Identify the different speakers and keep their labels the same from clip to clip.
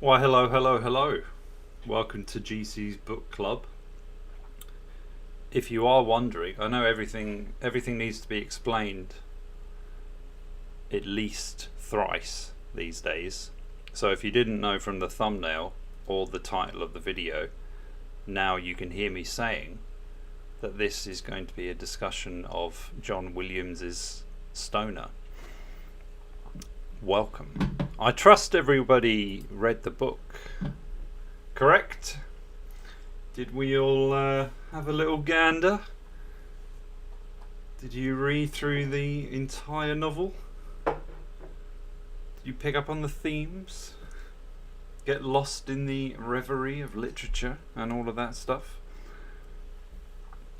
Speaker 1: Why, hello. Welcome to GC's Book Club. If you are wondering, I know everything needs to be explained at least thrice these days. So if you didn't know from the thumbnail or the title of the video, now you can hear me saying that this is going to be a discussion of John Williams's Stoner. Welcome. I trust everybody read the book, correct? Did we all have a little gander? Did you read through the entire novel? Did you pick up on the themes? Get lost in the reverie of literature and all of that stuff?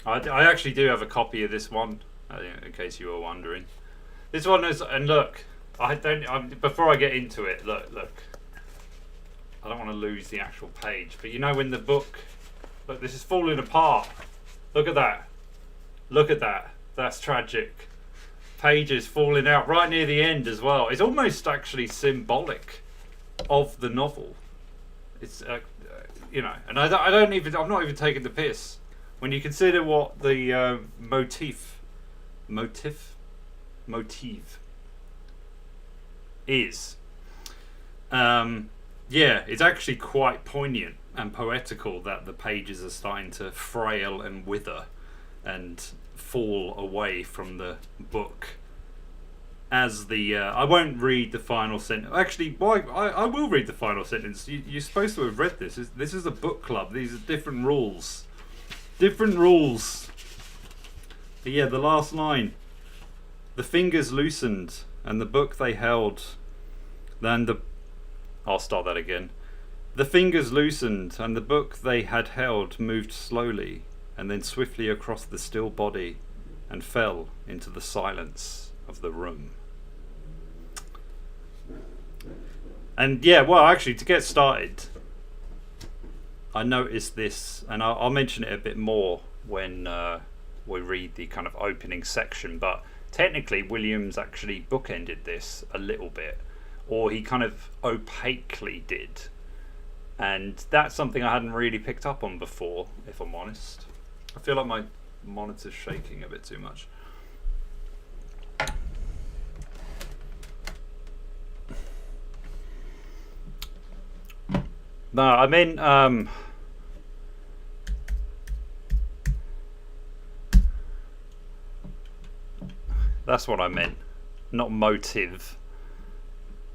Speaker 1: I actually do have a copy of this one, in case you were wondering. This one is, and look, before I get into it, look. I don't want to lose the actual page, but you know when the book, look, this is falling apart. Look at that. That's tragic. Pages falling out right near the end as well. It's almost actually symbolic of the novel. It's, and I'm not even taking the piss. When you consider what the motif is, it's actually quite poignant and poetical that the pages are starting to frail and wither and fall away from the book. As the I won't read the final sentence. Actually, I will read the final sentence. You're supposed to have read this. This is a book club. These are different rules. But yeah, the last line. The fingers loosened, and the book they held. I'll start that again. The fingers loosened, and the book they had held moved slowly, and then swiftly across the still body, and fell into the silence of the room. And yeah, well, actually, to get started, I noticed this, and I'll mention it a bit more when we read the kind of opening section, but technically Williams actually bookended this a little bit, or he kind of opaquely did, and that's something I hadn't really picked up on before, if I'm honest. I feel like my monitor's shaking a bit too much. No, I mean, that's what I meant, not motive.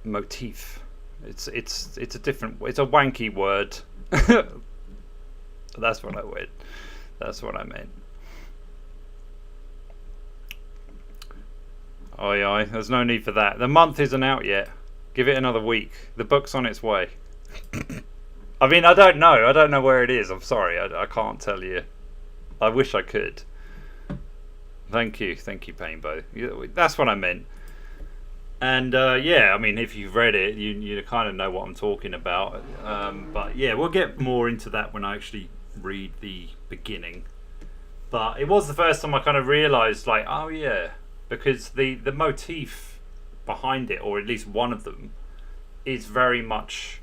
Speaker 1: Motif. It's a different. It's a wanky word. That's what I meant. Aye. There's no need for that. The month isn't out yet. Give it another week. The book's on its way. I mean, I don't know where it is. I'm sorry. I can't tell you. I wish I could. Thank you, Painbow. That's what I meant. And I mean, if you've read it, you kind of know what I'm talking about. But yeah, we'll get more into that when I actually read the beginning. But it was the first time I kind of realised, like, oh yeah, because the motif behind it, or at least one of them, is very much,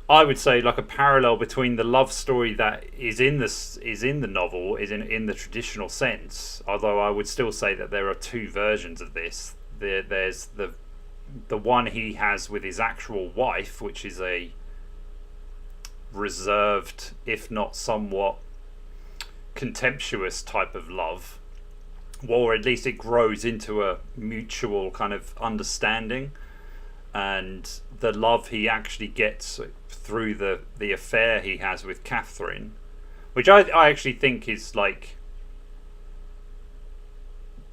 Speaker 1: I would say, like a parallel between the love story that is in the novel, in the traditional sense. Although I would still say that there are two versions of this. There's the one he has with his actual wife, which is a reserved, if not somewhat contemptuous type of love, or at least it grows into a mutual kind of understanding. and the love he actually gets through the affair he has with Catherine, which I actually think is like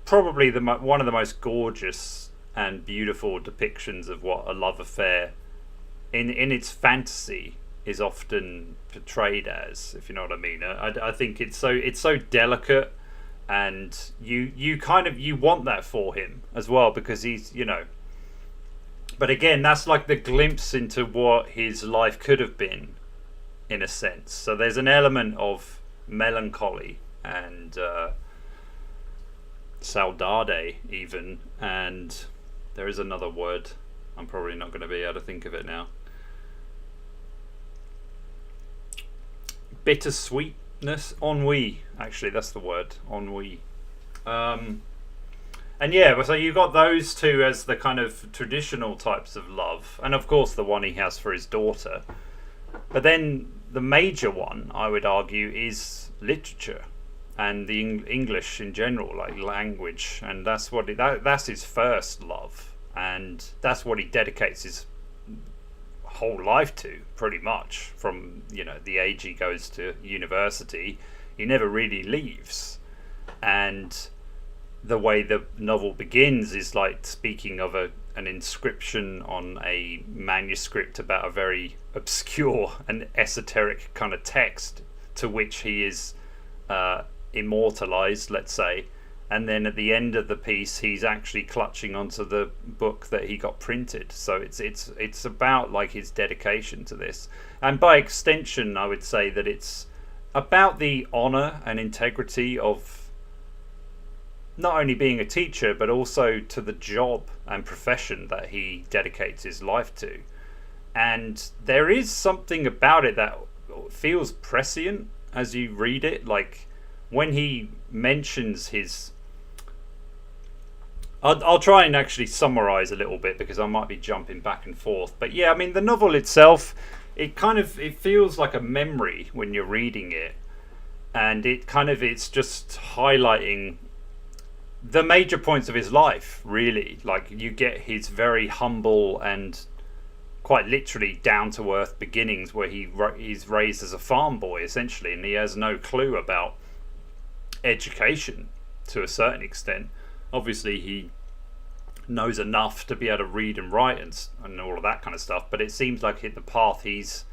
Speaker 1: probably one of the most gorgeous and beautiful depictions of what a love affair in its fantasy is often portrayed as, if you know what I mean. I think it's so delicate, and you kind of you want that for him as well, because he's, you know, but again, that's like the glimpse into what his life could have been, in a sense. So there's an element of melancholy and saudade even, and there is another word. I'm probably not going to be able to think of it now. Bittersweetness, ennui. Actually, that's the word, ennui. And yeah, so you got those two as the kind of traditional types of love, and of course the one he has for his daughter. But then the major one, I would argue, is literature and the English in general, like language, and that's what that's his first love, and that's what he dedicates his whole life to, pretty much. From, you know, the age he goes to university, he never really leaves. And the way the novel begins is like speaking of an inscription on a manuscript about a very obscure and esoteric kind of text, to which he is immortalized, let's say. And then at the end of the piece, he's actually clutching onto the book that he got printed. So it's about like his dedication to this, and by extension, I would say that it's about the honor and integrity of not only being a teacher, but also to the job and profession that he dedicates his life to. And there is something about it that feels prescient as you read it. Like when he mentions his, I'll try and actually summarize a little bit, because I might be jumping back and forth. But yeah, I mean, the novel itself, it feels like a memory when you're reading it, and it's just highlighting the major points of his life, really. Like, you get his very humble and quite literally down to earth beginnings, where he's raised as a farm boy essentially, and he has no clue about education to a certain extent. Obviously he knows enough to be able to read and write and all of that kind of stuff, but it seems like the path he's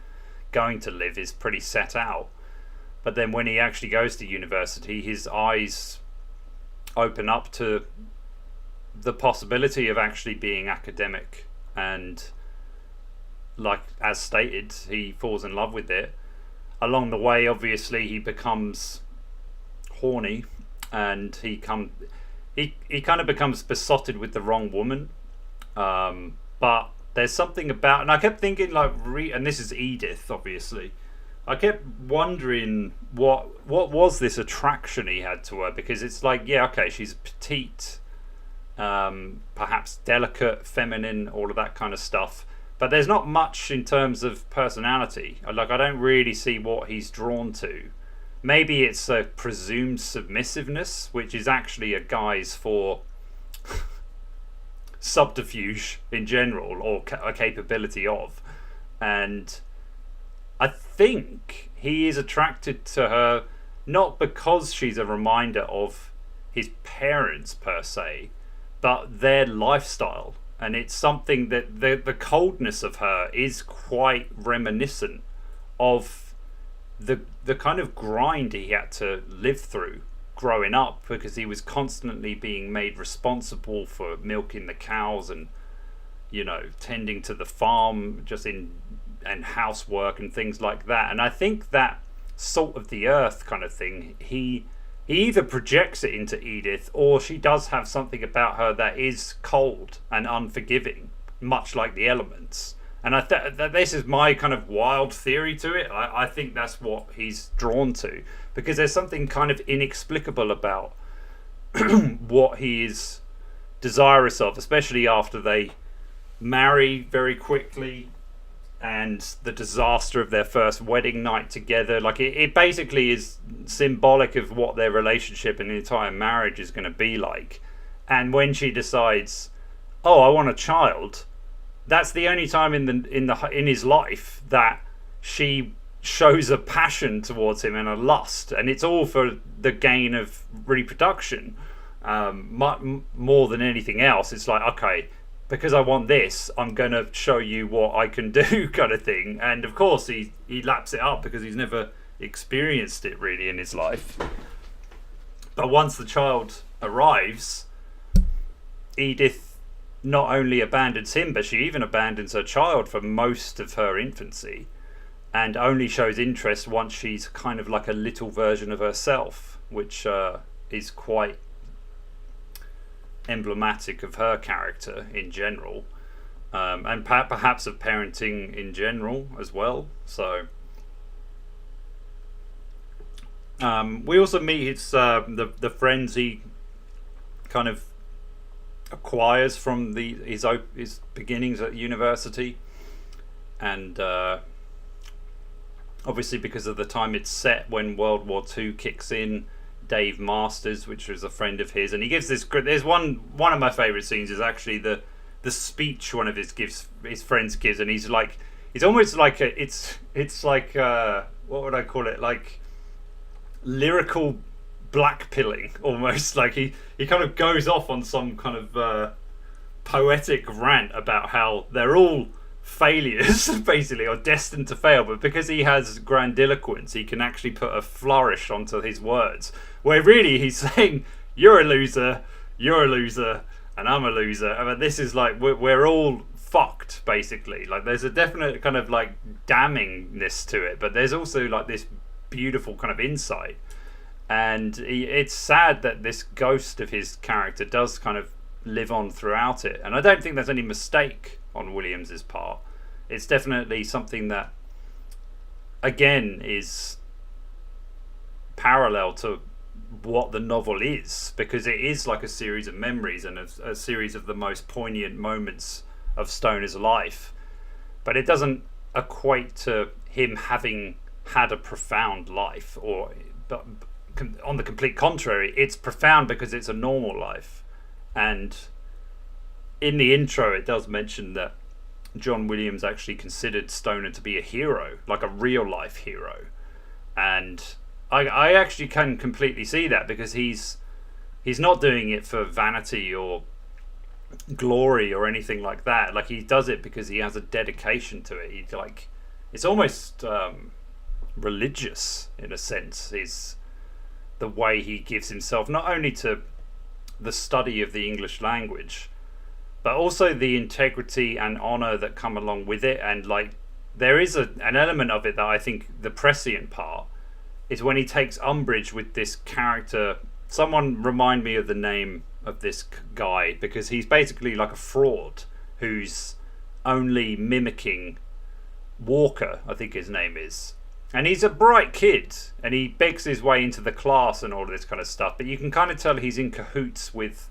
Speaker 1: going to live is pretty set out. But then when he actually goes to university, his eyes open up to the possibility of actually being academic, and like as stated, he falls in love with it. Along the way, obviously, he becomes horny, and he kind of becomes besotted with the wrong woman. But there's something about, and I kept thinking, like, and this is Edith, obviously. I kept wondering what was this attraction he had to her, because it's like, yeah, okay, she's petite, perhaps delicate, feminine, all of that kind of stuff, but there's not much in terms of personality. Like, I don't really see what he's drawn to. Maybe it's a presumed submissiveness, which is actually a guise for subterfuge in general, or a capability of. And I think he is attracted to her not because she's a reminder of his parents per se, but their lifestyle. And it's something that the coldness of her is quite reminiscent of the kind of grind he had to live through growing up, because he was constantly being made responsible for milking the cows and, you know, tending to the farm, and housework and things like that. And I think that salt of the earth kind of thing, he either projects it into Edith, or she does have something about her that is cold and unforgiving, much like the elements. And this is my kind of wild theory to it. I think that's what he's drawn to, because there's something kind of inexplicable about what he is desirous of, especially after they marry very quickly, and the disaster of their first wedding night together. Like, it basically is symbolic of what their relationship and the entire marriage is going to be like. And when she decides, oh, I want a child, that's the only time in his life that she shows a passion towards him and a lust, and it's all for the gain of reproduction. More than anything else, it's like, okay, because I want this, I'm going to show you what I can do, kind of thing. And of course, he laps it up because he's never experienced it really in his life. But once the child arrives, Edith not only abandons him, but she even abandons her child for most of her infancy, and only shows interest once she's kind of like a little version of herself, which is quite emblematic of her character in general, and perhaps of parenting in general as well. So we also meet his the friends he kind of acquires from his beginnings at university, and obviously because of the time it's set when World War II kicks in, Dave Masters, which was a friend of his, and he gives this. There's one of my favourite scenes is actually the speech one of his friends gives, and he's almost like it's like what would I call it, like lyrical blackpilling almost. Like he kind of goes off on some kind of poetic rant about how they're all failures basically, or destined to fail, but because he has grandiloquence, he can actually put a flourish onto his words, where really he's saying, you're a loser, and I'm a loser. I mean, this is like we're all fucked basically. Like there's a definite kind of like damningness to it, but there's also like this beautiful kind of insight, and it's sad that this ghost of his character does kind of live on throughout it, and I don't think there's any mistake on Williams's part. It's definitely something that again is parallel to what the novel is, because it is like a series of memories and a series of the most poignant moments of Stoner's life, but it doesn't equate to him having had a profound life, but on the complete contrary, it's profound because it's a normal life. And in the intro it does mention that John Williams actually considered Stoner to be a hero, like a real life hero, and I actually can completely see that, because he's not doing it for vanity or glory or anything like that. Like he does it because he has a dedication to it. He's like, it's almost religious in a sense, is the way he gives himself not only to the study of the English language, but also the integrity and honor that come along with it. And like there is an element of it that I think the prescient part is when he takes umbrage with this character. Someone remind me of the name of this guy, because he's basically like a fraud who's only mimicking Walker, I think his name is. And he's a bright kid, and he begs his way into the class and all this kind of stuff. But you can kind of tell he's in cahoots with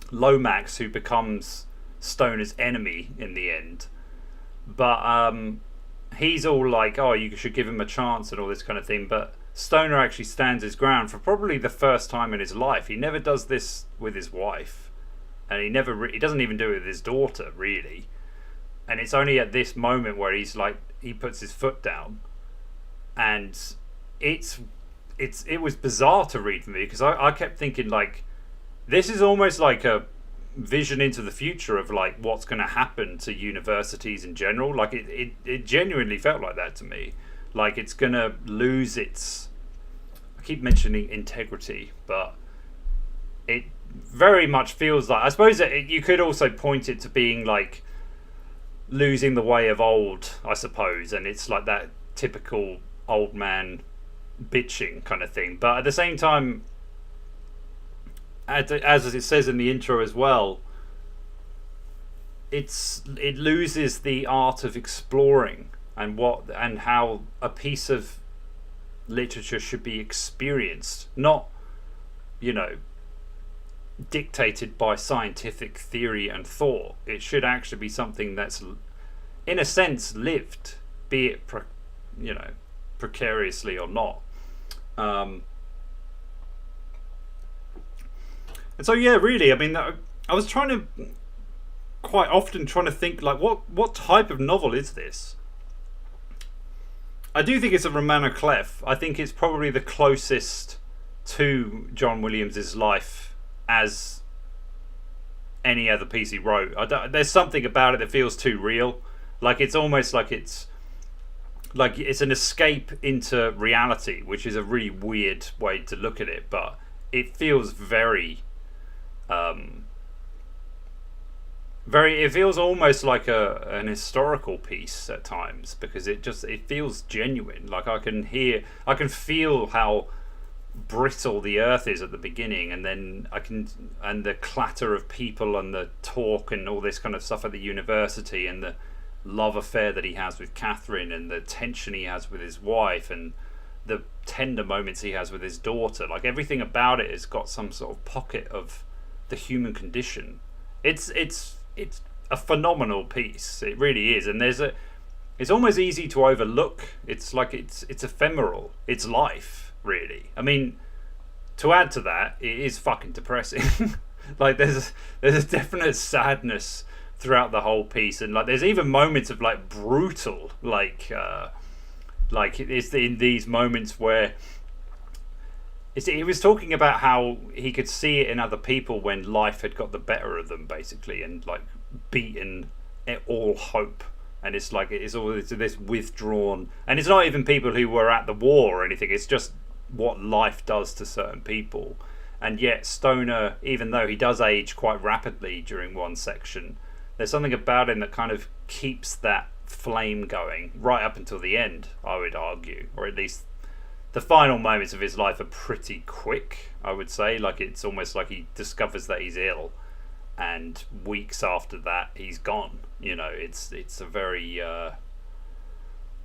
Speaker 1: Lomax, who becomes Stoner's enemy in the end. But he's all like, oh, you should give him a chance and all this kind of thing. But Stoner actually stands his ground for probably the first time in his life. He never does this with his wife, and he doesn't even do it with his daughter, really. And it's only at this moment where he's like, he puts his foot down. And it was bizarre to read for me, because I kept thinking, like, this is almost like a vision into the future of like what's going to happen to universities in general. Like it genuinely felt like that to me. Like it's going to lose its, I keep mentioning integrity, but it very much feels like, I suppose that you could also point it to being like losing the way of old, I suppose, and it's like that typical old man bitching kind of thing. But at the same time, as it says in the intro as well, it loses the art of exploring and how a piece of literature should be experienced, not, you know, dictated by scientific theory and thought. It should actually be something that's, in a sense, lived, be it precariously or not. And so, yeah, really, I mean, I was trying to quite often trying to think like what type of novel is this? I do think it's a roman à clef. I think it's probably the closest to John Williams's life as any other piece he wrote. There's something about it that feels too real. Like it's almost like it's an escape into reality, which is a really weird way to look at it, but it feels very it feels almost like an historical piece at times, because it feels genuine. Like I can feel how brittle the earth is at the beginning, and then and the clatter of people and the talk and all this kind of stuff at the university, and the love affair that he has with Catherine, and the tension he has with his wife, and the tender moments he has with his daughter. Like everything about it has got some sort of pocket of the human condition. It's a phenomenal piece. It really is. And it's almost easy to overlook. It's like it's ephemeral. It's life, really. I mean, to add to that, it is fucking depressing. Like there's a definite sadness throughout the whole piece, and like there's even moments of like brutal, like it's in these moments where he was talking about how he could see it in other people when life had got the better of them, basically, and like beaten all hope. And it's like it's always this withdrawn, and it's not even people who were at the war or anything. It's just what life does to certain people. And yet Stoner, even though he does age quite rapidly during one section, there's something about him that kind of keeps that flame going right up until the end, I would argue, or at least the final moments of his life are pretty quick, I would say. Like it's almost like he discovers that he's ill, and weeks after that he's gone. You know, it's a very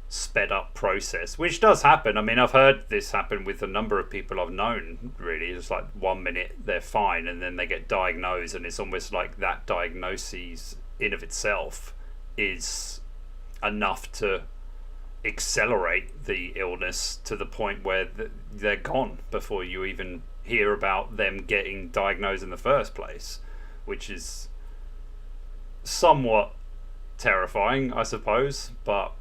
Speaker 1: sped up process, which does happen. I mean, I've heard this happen with a number of people I've known. Really, it's like 1 minute they're fine, and then they get diagnosed, and it's almost like that diagnosis in of itself is enough to accelerate the illness to the point where they're gone before you even hear about them getting diagnosed in the first place, which is somewhat terrifying, I suppose. But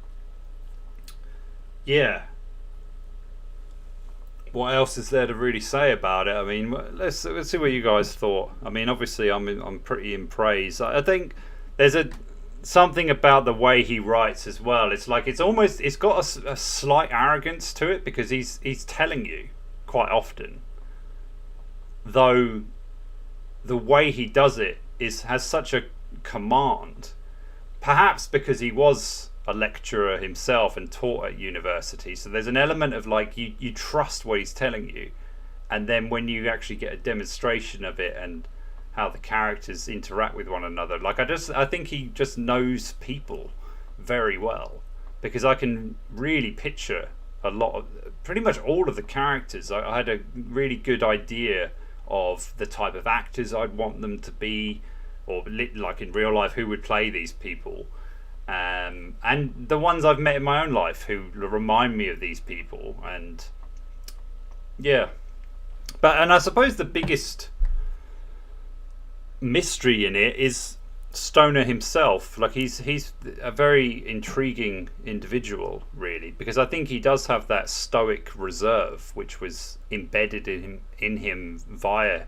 Speaker 1: yeah, what else is there to really say about it? I mean, let's see what you guys thought. I mean, obviously I'm pretty in praise. I think there's something about the way he writes as well. It's like it's got a slight arrogance to it, because he's telling you quite often, though the way he does it has such a command, perhaps because he was a lecturer himself and taught at university, so there's an element of like you trust what he's telling you, and then when you actually get a demonstration of it and how the characters interact with one another, like I think he just knows people very well, because I can really picture pretty much all of the characters. I had a really good idea of the type of actors I'd want them to be, or like in real life who would play these people, and the ones I've met in my own life who remind me of these people. And yeah, and I suppose the biggest mystery in it is Stoner himself. Like he's a very intriguing individual, really, because I think he does have that stoic reserve which was embedded in him via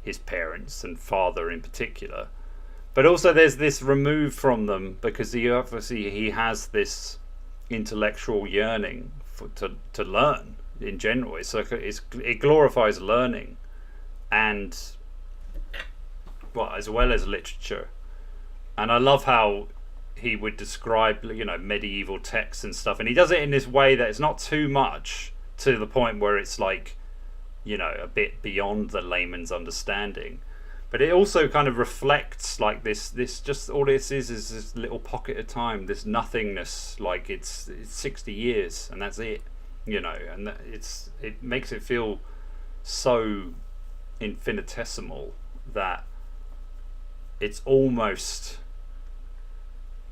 Speaker 1: his parents and father in particular, but also there's this remove from them, because he has this intellectual yearning to learn in general. It's like it glorifies learning, and as well as literature. And I love how he would describe, medieval texts and stuff, and he does it in this way that it's not too much to the point where it's like, a bit beyond the layman's understanding, but it also kind of reflects like this just all this is this little pocket of time, this nothingness, like it's 60 years and that's it, and it makes it feel so infinitesimal that it's almost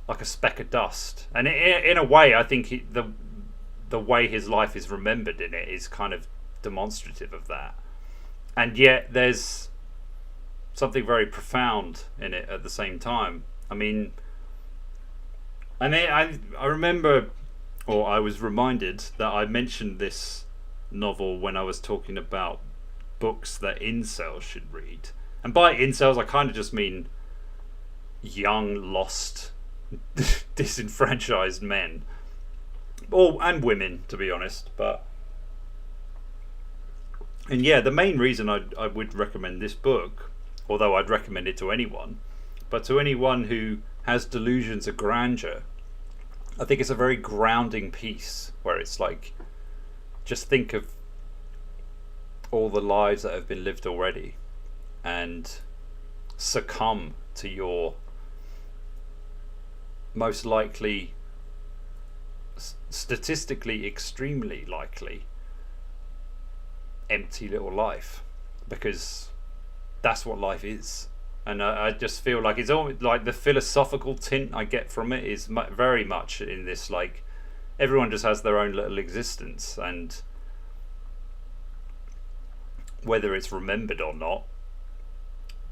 Speaker 1: like a speck of dust. And in a way, I think the way his life is remembered in it is kind of demonstrative of that. And yet there's something very profound in it at the same time. I mean, I remember, or I was reminded that I mentioned this novel when I was talking about books that incels should read. And by incels, I kind of just mean young, lost, disenfranchised men, and women, to be honest. And yeah, the main reason I would recommend this book, although I'd recommend it to anyone, but to anyone who has delusions of grandeur, I think it's a very grounding piece where it's like, just think of all the lives that have been lived already and succumb to your most likely, statistically extremely likely, empty little life, because that's what life is. And I just feel like it's almost like the philosophical tint I get from it is very much in this, like, everyone just has their own little existence, and whether it's remembered or not,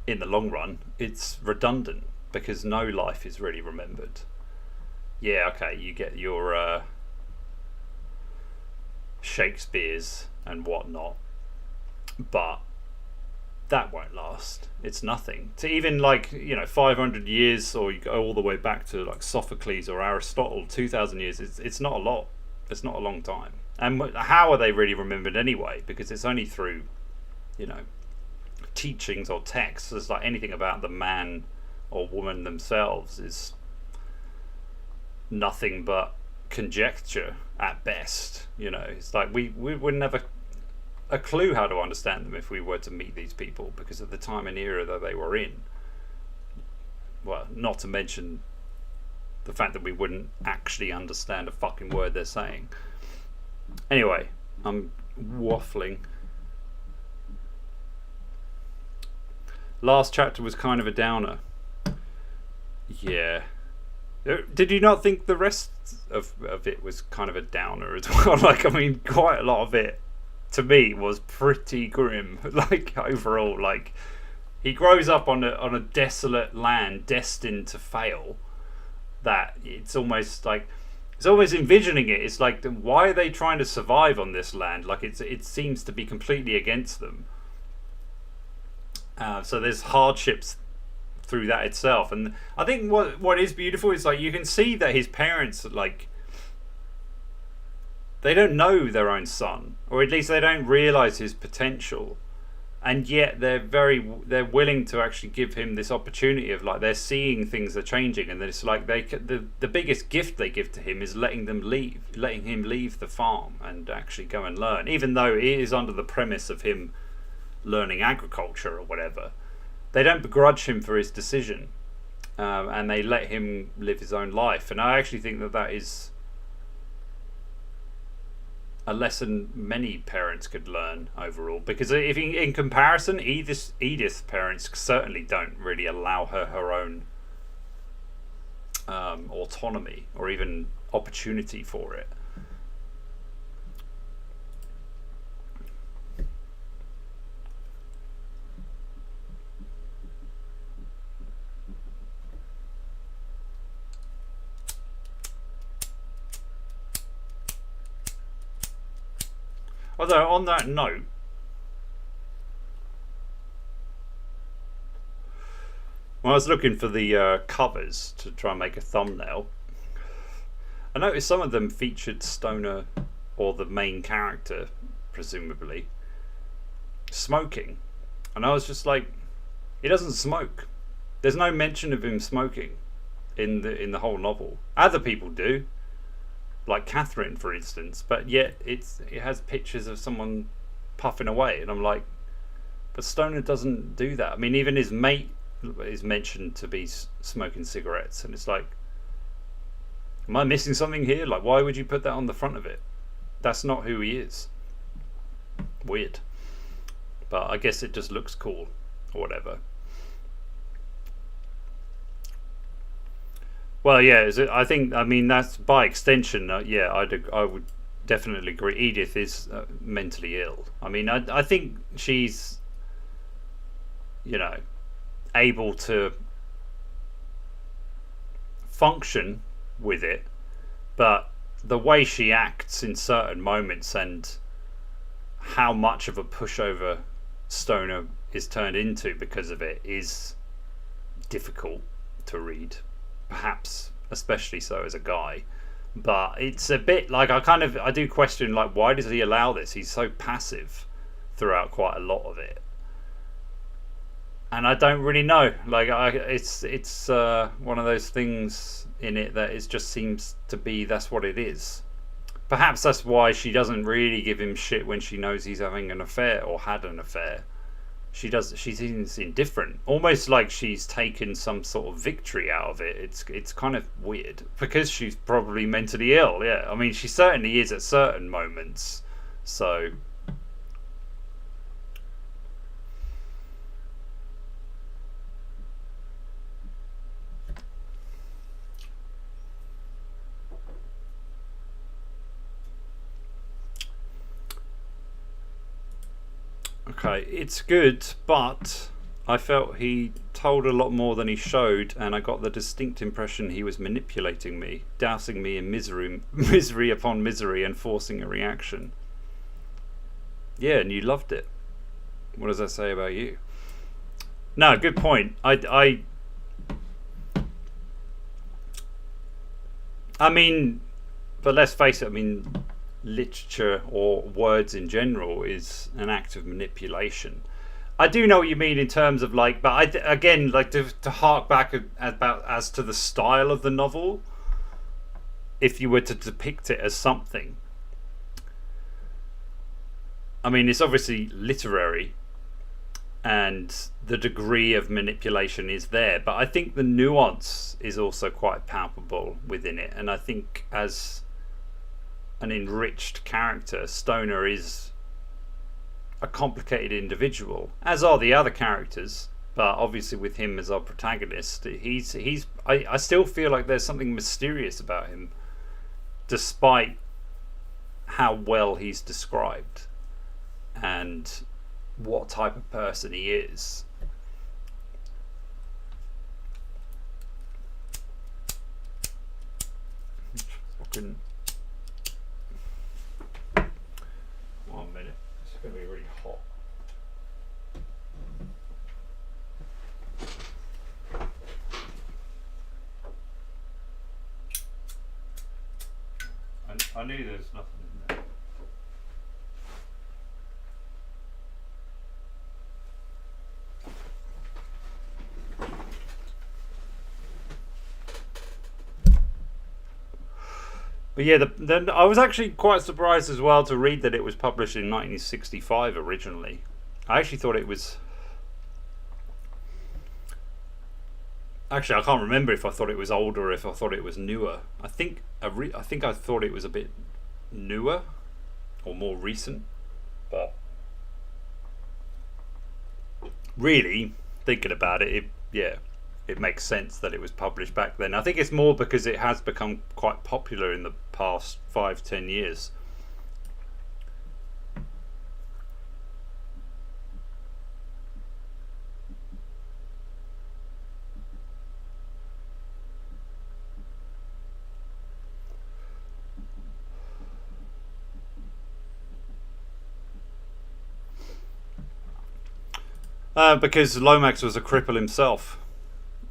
Speaker 1: in the long run, it's redundant, because no life is really remembered. Yeah, okay, you get your Shakespeare's and whatnot, but that won't last. It's nothing. To even, like, 500 years, or you go all the way back to like Sophocles or Aristotle, 2,000 years, it's not a lot. It's not a long time. And how are they really remembered anyway? Because it's only through, teachings or texts. It's like anything about the man or woman themselves is nothing but conjecture at best. It's like we wouldn't have a clue how to understand them if we were to meet these people, because of the time and era that they were in. Well, not to mention the fact that we wouldn't actually understand a fucking word they're saying. Anyway, I'm waffling. Last chapter was kind of a downer. Yeah. Did you not think the rest of it was kind of a downer as well? Like, I mean, quite a lot of it, to me, was pretty grim. Like, overall, like, he grows up on a desolate land destined to fail. That it's almost envisioning it. It's like, why are they trying to survive on this land? Like, it seems to be completely against them. So there's hardships through that itself, and I think what is beautiful is, like, you can see that his parents, like, they don't know their own son, or at least they don't realize his potential, and yet they're willing to actually give him this opportunity of, like, they're seeing things are changing, and it's like the biggest gift they give to him is letting him leave the farm and actually go and learn, even though it is under the premise of him learning agriculture or whatever. They don't begrudge him for his decision, and they let him live his own life. And I actually think that is a lesson many parents could learn overall, because if in comparison, Edith's parents certainly don't really allow her own autonomy or even opportunity for it. Although, on that note, when I was looking for the covers to try and make a thumbnail, I noticed some of them featured Stoner, or the main character, presumably, smoking. And I was just like, he doesn't smoke. There's no mention of him smoking in the whole novel. Other people do, like Catherine, for instance, but yet it has pictures of someone puffing away, and I'm like, but Stoner doesn't do that. I mean, even his mate is mentioned to be smoking cigarettes, and it's like, am I missing something here? Like, why would you put that on the front of it? That's not who he is. Weird. But I guess it just looks cool, or whatever. Well, yeah, I mean, that's by extension, yeah, I would definitely agree. Edith is mentally ill. I mean, I think she's, able to function with it, but the way she acts in certain moments and how much of a pushover Stoner is turned into because of it is difficult to read, perhaps especially so as a guy. But it's a bit like I do question, like, why does he allow this? He's so passive throughout quite a lot of it, and I don't really know. Like, it's one of those things in it that it just seems to be that's what it is. Perhaps that's why she doesn't really give him shit when she knows he's having an affair or had an affair. She seems indifferent, almost like she's taken some sort of victory out of it. It's kind of weird because she's probably mentally ill. Yeah, I mean, she certainly is at certain moments. So okay, it's good, but I felt he told a lot more than he showed, and I got the distinct impression he was manipulating me, dousing me in misery upon misery, and forcing a reaction. Yeah, and you loved it. What does that say about you? No, good point. I mean, but let's face it, I mean, literature or words in general is an act of manipulation. I do know what you mean in terms of, like, but again, like, to hark back as to the style of the novel, if you were to depict it as something, I mean, it's obviously literary and the degree of manipulation is there, but I think the nuance is also quite palpable within it. And I think as an enriched character, Stoner is a complicated individual, as are the other characters, but obviously with him as our protagonist, I still feel like there's something mysterious about him, despite how well he's described and what type of person he is. Fucking 1 minute. It's going to be really hot. I knew there was nothing in there. But yeah, then I was actually quite surprised as well to read that it was published in 1965 originally. I actually thought it was... Actually, I can't remember if I thought it was older or if I thought it was newer. I think I thought it was a bit newer or more recent. But really, thinking about it, it makes sense that it was published back then. I think it's more because it has become quite popular in the past 5-10 years. Because Lomax was a cripple himself,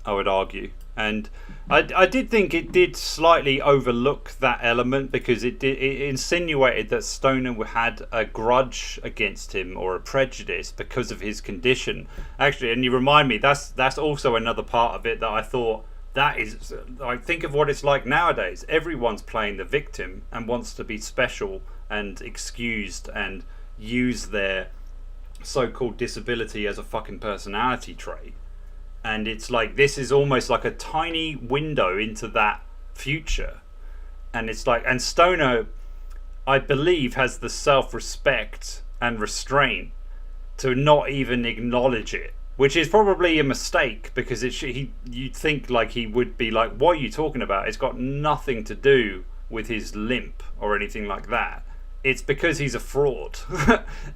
Speaker 1: I would argue, and I did think it did slightly overlook that element because it insinuated that Stoner had a grudge against him or a prejudice because of his condition. Actually, and you remind me, that's also another part of it that I thought, that is, I think of what it's like nowadays. Everyone's playing the victim and wants to be special and excused and use their so-called disability as a fucking personality trait. And it's like, this is almost like a tiny window into that future. And it's like, and Stoner, I believe, has the self-respect and restraint to not even acknowledge it, which is probably a mistake, because you'd think like he would be like, what are you talking about? It's got nothing to do with his limp or anything like that. It's because he's a fraud.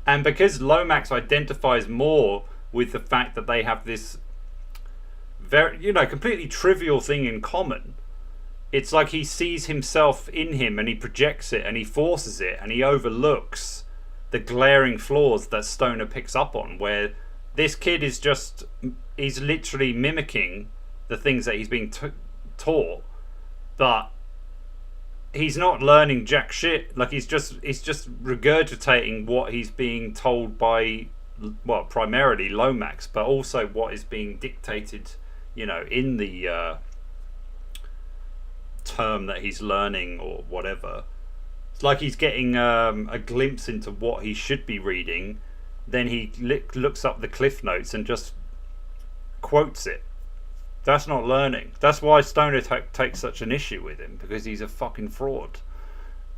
Speaker 1: And because Lomax identifies more with the fact that they have this very, completely trivial thing in common. It's like he sees himself in him and he projects it and he forces it and he overlooks the glaring flaws that Stoner picks up on, where this kid is he's literally mimicking the things that he's being taught, but he's not learning jack shit. Like he's just regurgitating what he's being told by, well, primarily Lomax, but also what is being dictated, in the term that he's learning or whatever. It's like he's getting a glimpse into what he should be reading, then he looks up the cliff notes and just quotes it. That's not learning. That's why Stoner takes such an issue with him, because he's a fucking fraud.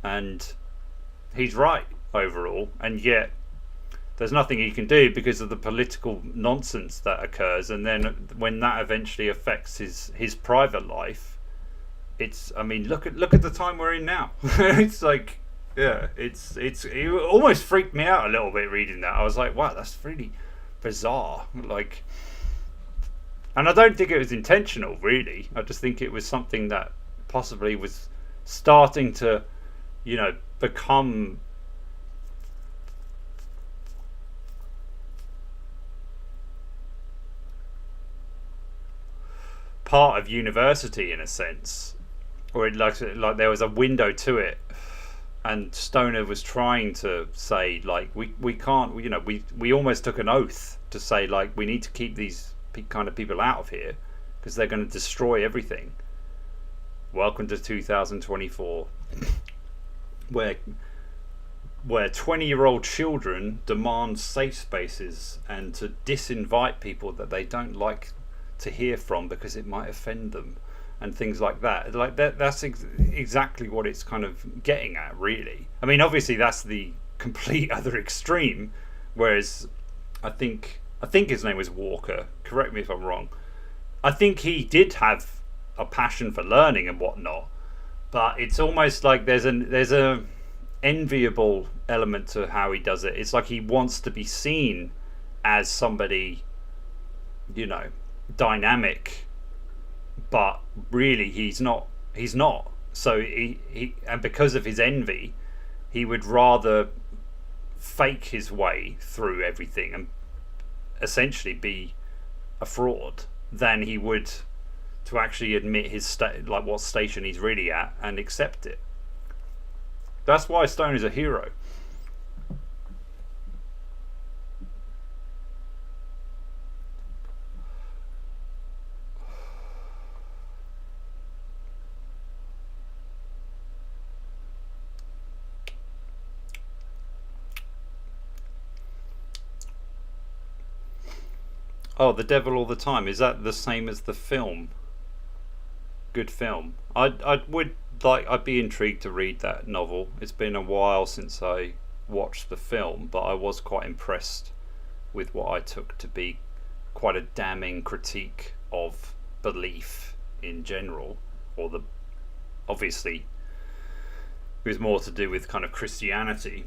Speaker 1: And he's right overall, and yet there's nothing he can do because of the political nonsense that occurs. And then when that eventually affects his private life, look at the time we're in now. It's like, yeah, it almost freaked me out a little bit reading that. I was like, wow, that's really bizarre. Like, and I don't think it was intentional, really. I just think it was something that possibly was starting to, become part of university in a sense. Or like there was a window to it, and Stoner was trying to say, like, we can't, we almost took an oath to say, like, we need to keep these kind of people out of here because they're going to destroy everything. Welcome to 2024, where 20-year-old children demand safe spaces and to disinvite people that they don't like to hear from because it might offend them. And things like that. Like that's exactly what it's kind of getting at, really. I mean, obviously that's the complete other extreme. Whereas, I think his name was Walker. Correct me if I'm wrong. I think he did have a passion for learning and whatnot, but it's almost like there's a enviable element to how he does it. It's like he wants to be seen as somebody, dynamic. But really he's not. So he and because of his envy, he would rather fake his way through everything and essentially be a fraud than he would to actually admit his what station he's really at and accept it. That's why Stone is a hero. Oh, The Devil All the Time. Is that the same as the film? Good film. I'd be intrigued to read that novel. It's been a while since I watched the film, but I was quite impressed with what I took to be quite a damning critique of belief in general, obviously it was more to do with kind of Christianity,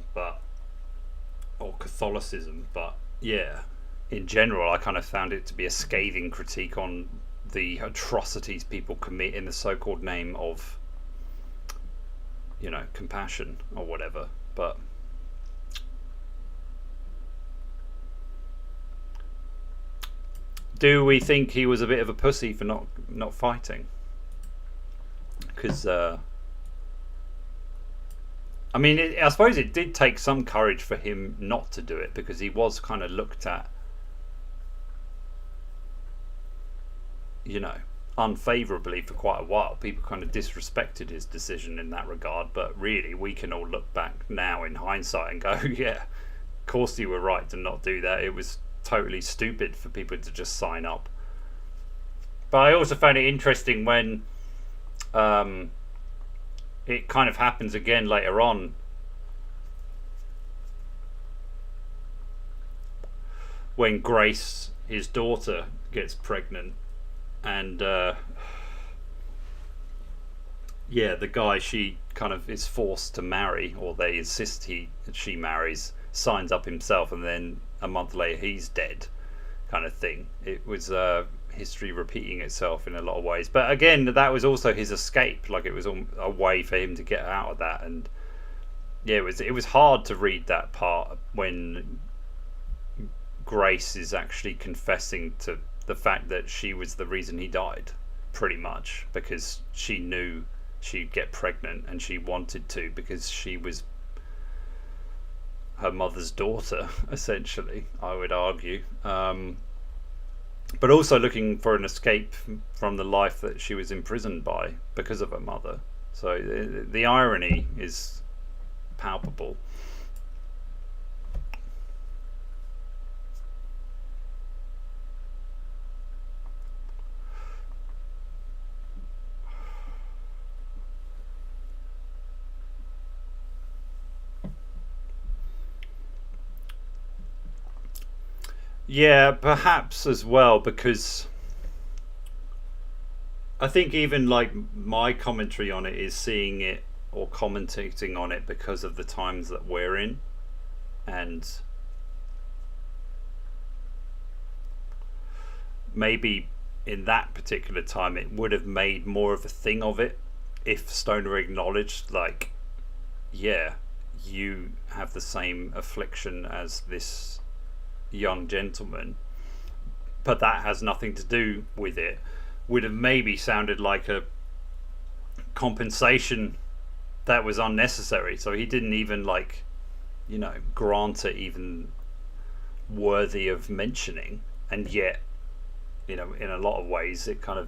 Speaker 1: or Catholicism, but yeah. In general, I kind of found it to be a scathing critique on the atrocities people commit in the so-called name of, compassion or whatever. But do we think he was a bit of a pussy for not fighting? Because I suppose it did take some courage for him not to do it, because he was kind of looked at, unfavourably for quite a while. People kind of disrespected his decision in that regard, but really we can all look back now in hindsight and go, yeah, of course you were right to not do that. It was totally stupid for people to just sign up. But I also found it interesting when it kind of happens again later on, when Grace, his daughter, gets pregnant. And the guy she kind of is forced to marry, or they insist she marries, signs up himself, and then a month later he's dead, kind of thing. It was history repeating itself in a lot of ways. But again, that was also his escape. Like, it was a way for him to get out of that. And yeah, it was hard to read that part when Grace is actually confessing to the fact that she was the reason he died, pretty much, because she knew she'd get pregnant and she wanted to, because she was her mother's daughter, essentially, I would argue. But also looking for an escape from the life that she was imprisoned by because of her mother. So the irony is palpable. Yeah, perhaps as well, because I think even like my commentary on it is seeing it or commentating on it because of the times that we're in. And maybe in that particular time it would have made more of a thing of it if Stoner acknowledged, like, yeah, you have the same affliction as this young gentleman, but that has nothing to do with it. Would have maybe sounded like a compensation that was unnecessary. So he didn't even, like, grant it even worthy of mentioning, and yet, in a lot of ways it kind of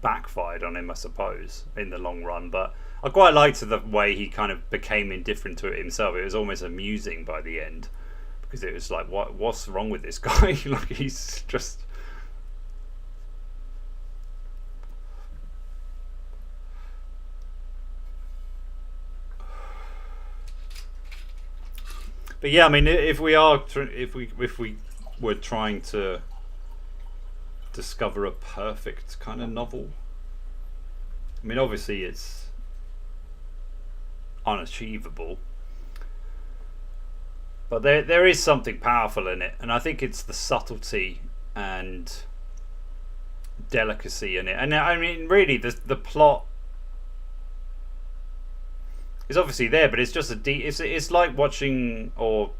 Speaker 1: backfired on him, I suppose, in the long run. But I quite liked the way he kind of became indifferent to it himself. It was almost amusing by the end, because it was like, what's wrong with this guy? Like, he's just... But yeah, I mean, if we were trying to discover a perfect kind of novel, I mean, obviously it's unachievable, but there is something powerful in it, and I think it's the subtlety and delicacy in it. And I mean, really, the plot is obviously there, but it's just it's like watching, or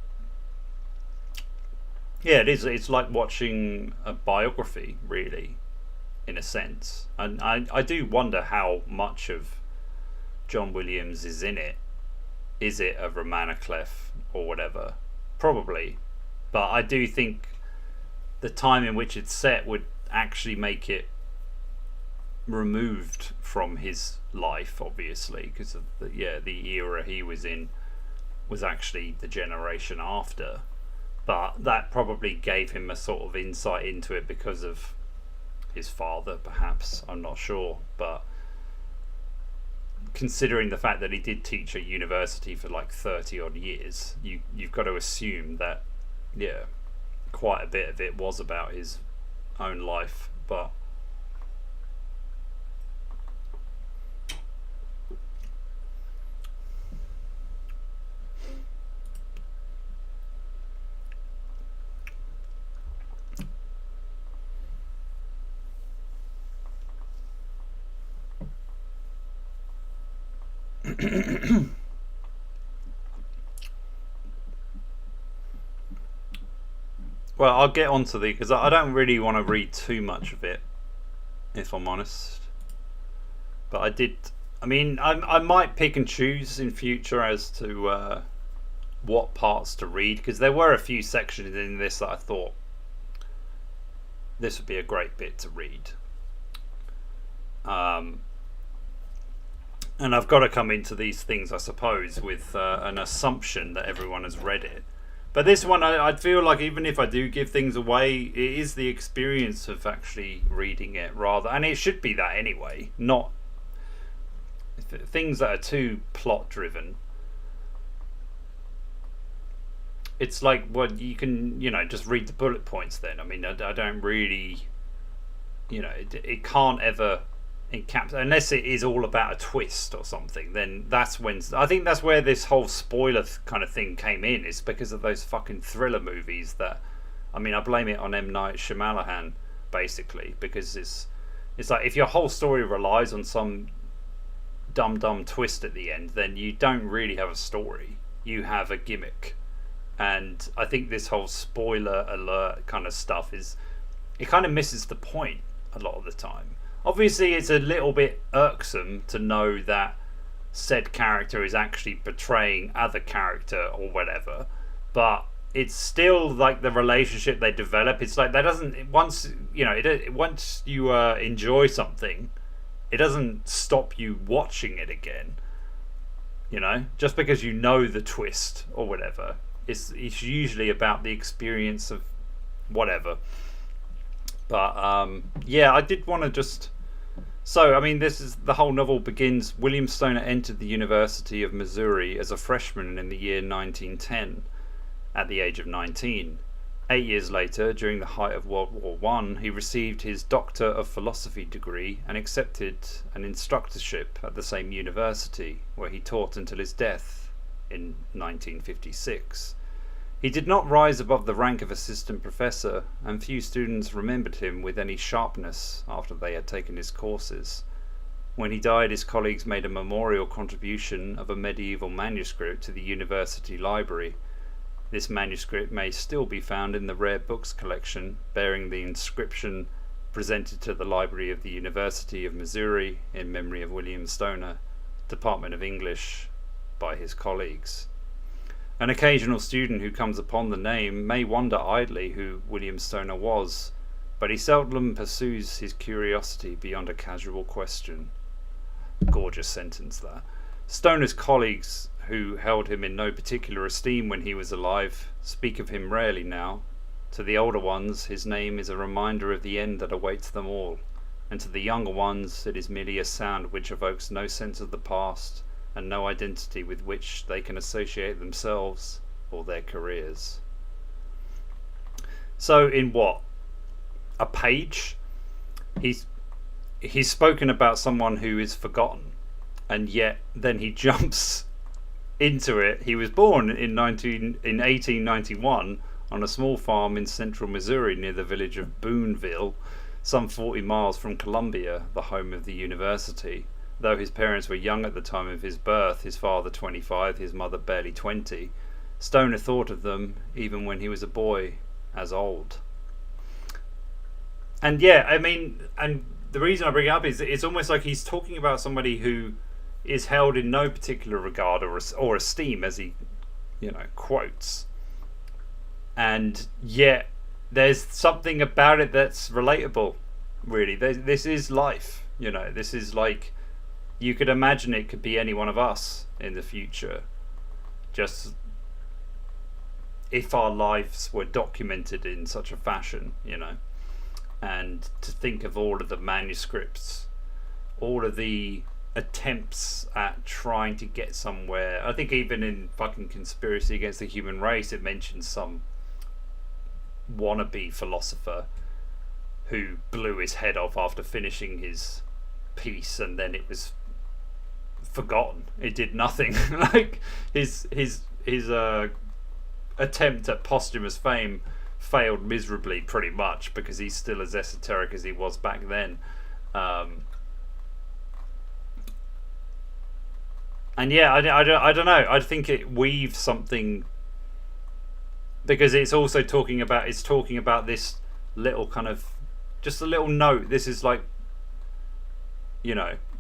Speaker 1: yeah, it is. It's like watching a biography, really, in a sense. And I do wonder how much of John Williams is in it. Is it a Romana Clef or whatever? Probably. But I do think the time in which it's set would actually make it removed from his life, obviously, because of the era he was in was actually the generation after. But that probably gave him a sort of insight into it because of his father, perhaps. I'm not sure, but considering the fact that he did teach at university for like 30 odd years, you've got to assume that, yeah, quite a bit of it was about his own life. But well, I'll get onto because I don't really want to read too much of it, if I'm honest. But I mean, I might pick and choose in future as to what parts to read, because there were a few sections in this that I thought this would be a great bit to read. And I've got to come into these things, I suppose, with an assumption that everyone has read it. But this one, I feel like even if I do give things away, it is the experience of actually reading it rather. And it should be that anyway, not things that are too plot driven. It's like, well, you can, just read the bullet points then. I mean, I don't really, it can't ever encapsulate, unless it is all about a twist or something. Then that's when, I think that's where this whole spoiler kind of thing came in, is because of those fucking thriller movies that I mean, I blame it on M. Night Shyamalan, basically, because it's like if your whole story relies on some dumb twist at the end, then you don't really have a story. You have a gimmick. And I think this whole spoiler alert kind of stuff it kind of misses the point a lot of the time. Obviously, it's a little bit irksome to know that said character is actually portraying other character or whatever, but it's still like the relationship they develop. It's like that doesn't once you enjoy something, it doesn't stop you watching it again. Just because you know the twist or whatever. It's usually about the experience of whatever. But I did want to just. So, I mean, the whole novel begins. William Stoner entered the University of Missouri as a freshman in the year 1910, at the age of 19. 8 years later, during the height of World War I, he received his Doctor of Philosophy degree and accepted an instructorship at the same university, where he taught until his death in 1956. He did not rise above the rank of assistant professor, and few students remembered him with any sharpness after they had taken his courses. When he died, his colleagues made a memorial contribution of a medieval manuscript to the university library. This manuscript may still be found in the rare books collection, bearing the inscription presented to the Library of the University of Missouri in memory of William Stoner, Department of English, by his colleagues. An occasional student who comes upon the name may wonder idly who William Stoner was, but he seldom pursues his curiosity beyond a casual question. Gorgeous sentence, that. Stoner's colleagues, who held him in no particular esteem when he was alive, speak of him rarely now. To the older ones, his name is a reminder of the end that awaits them all, and to the younger ones, it is merely a sound which evokes no sense of the past, and no identity with which they can associate themselves or their careers. So in what? A page? He's spoken about someone who is forgotten, and yet then he jumps into it. He was born in 1891 on a small farm in central Missouri near the village of Boonville, some 40 miles from Columbia, the home of the university. Though his parents were young at the time of his birth, his father 25, his mother barely 20, Stoner thought of them, even when he was a boy, as old. And and the reason I bring it up is it's almost like he's talking about somebody who is held in no particular regard or esteem, as he, quotes. And yet there's something about it that's relatable, really. This is life, this is like, you could imagine it could be any one of us in the future. Just if our lives were documented in such a fashion, and to think of all of the manuscripts, all of the attempts at trying to get somewhere. I think even in fucking Conspiracy Against the Human Race, it mentions some wannabe philosopher who blew his head off after finishing his piece, and then it was forgotten. It did nothing. Like his attempt at posthumous fame failed miserably, pretty much, because he's still as esoteric as he was back then. And yeah, I don't know. I think it weaves something, because it's also talking about this little kind of, just a little note. This is like,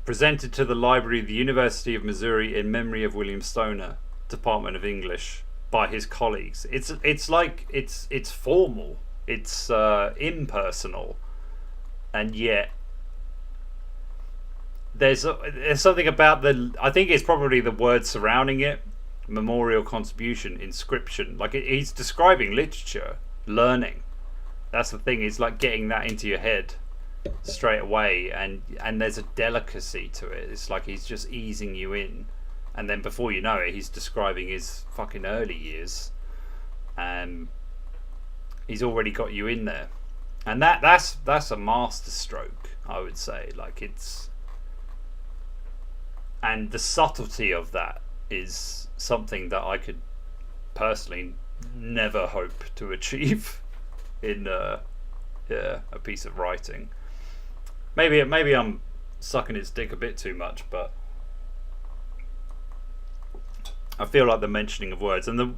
Speaker 1: presented to the Library of the University of Missouri in memory of William Stoner, Department of English, by his colleagues. It's like it's formal, it's impersonal, and yet there's something about I think it's probably the words surrounding it: memorial, contribution, inscription. Like he's describing literature, learning. That's the thing. It's like getting that into your head straight away, and there's a delicacy to it. It's like he's just easing you in, and then before you know it, he's describing his fucking early years, and he's already got you in there. And that's a master stroke, I would say. Like and the subtlety of that is something that I could personally never hope to achieve. in a piece of writing. Maybe I'm sucking its dick a bit too much, but I feel like the mentioning of words and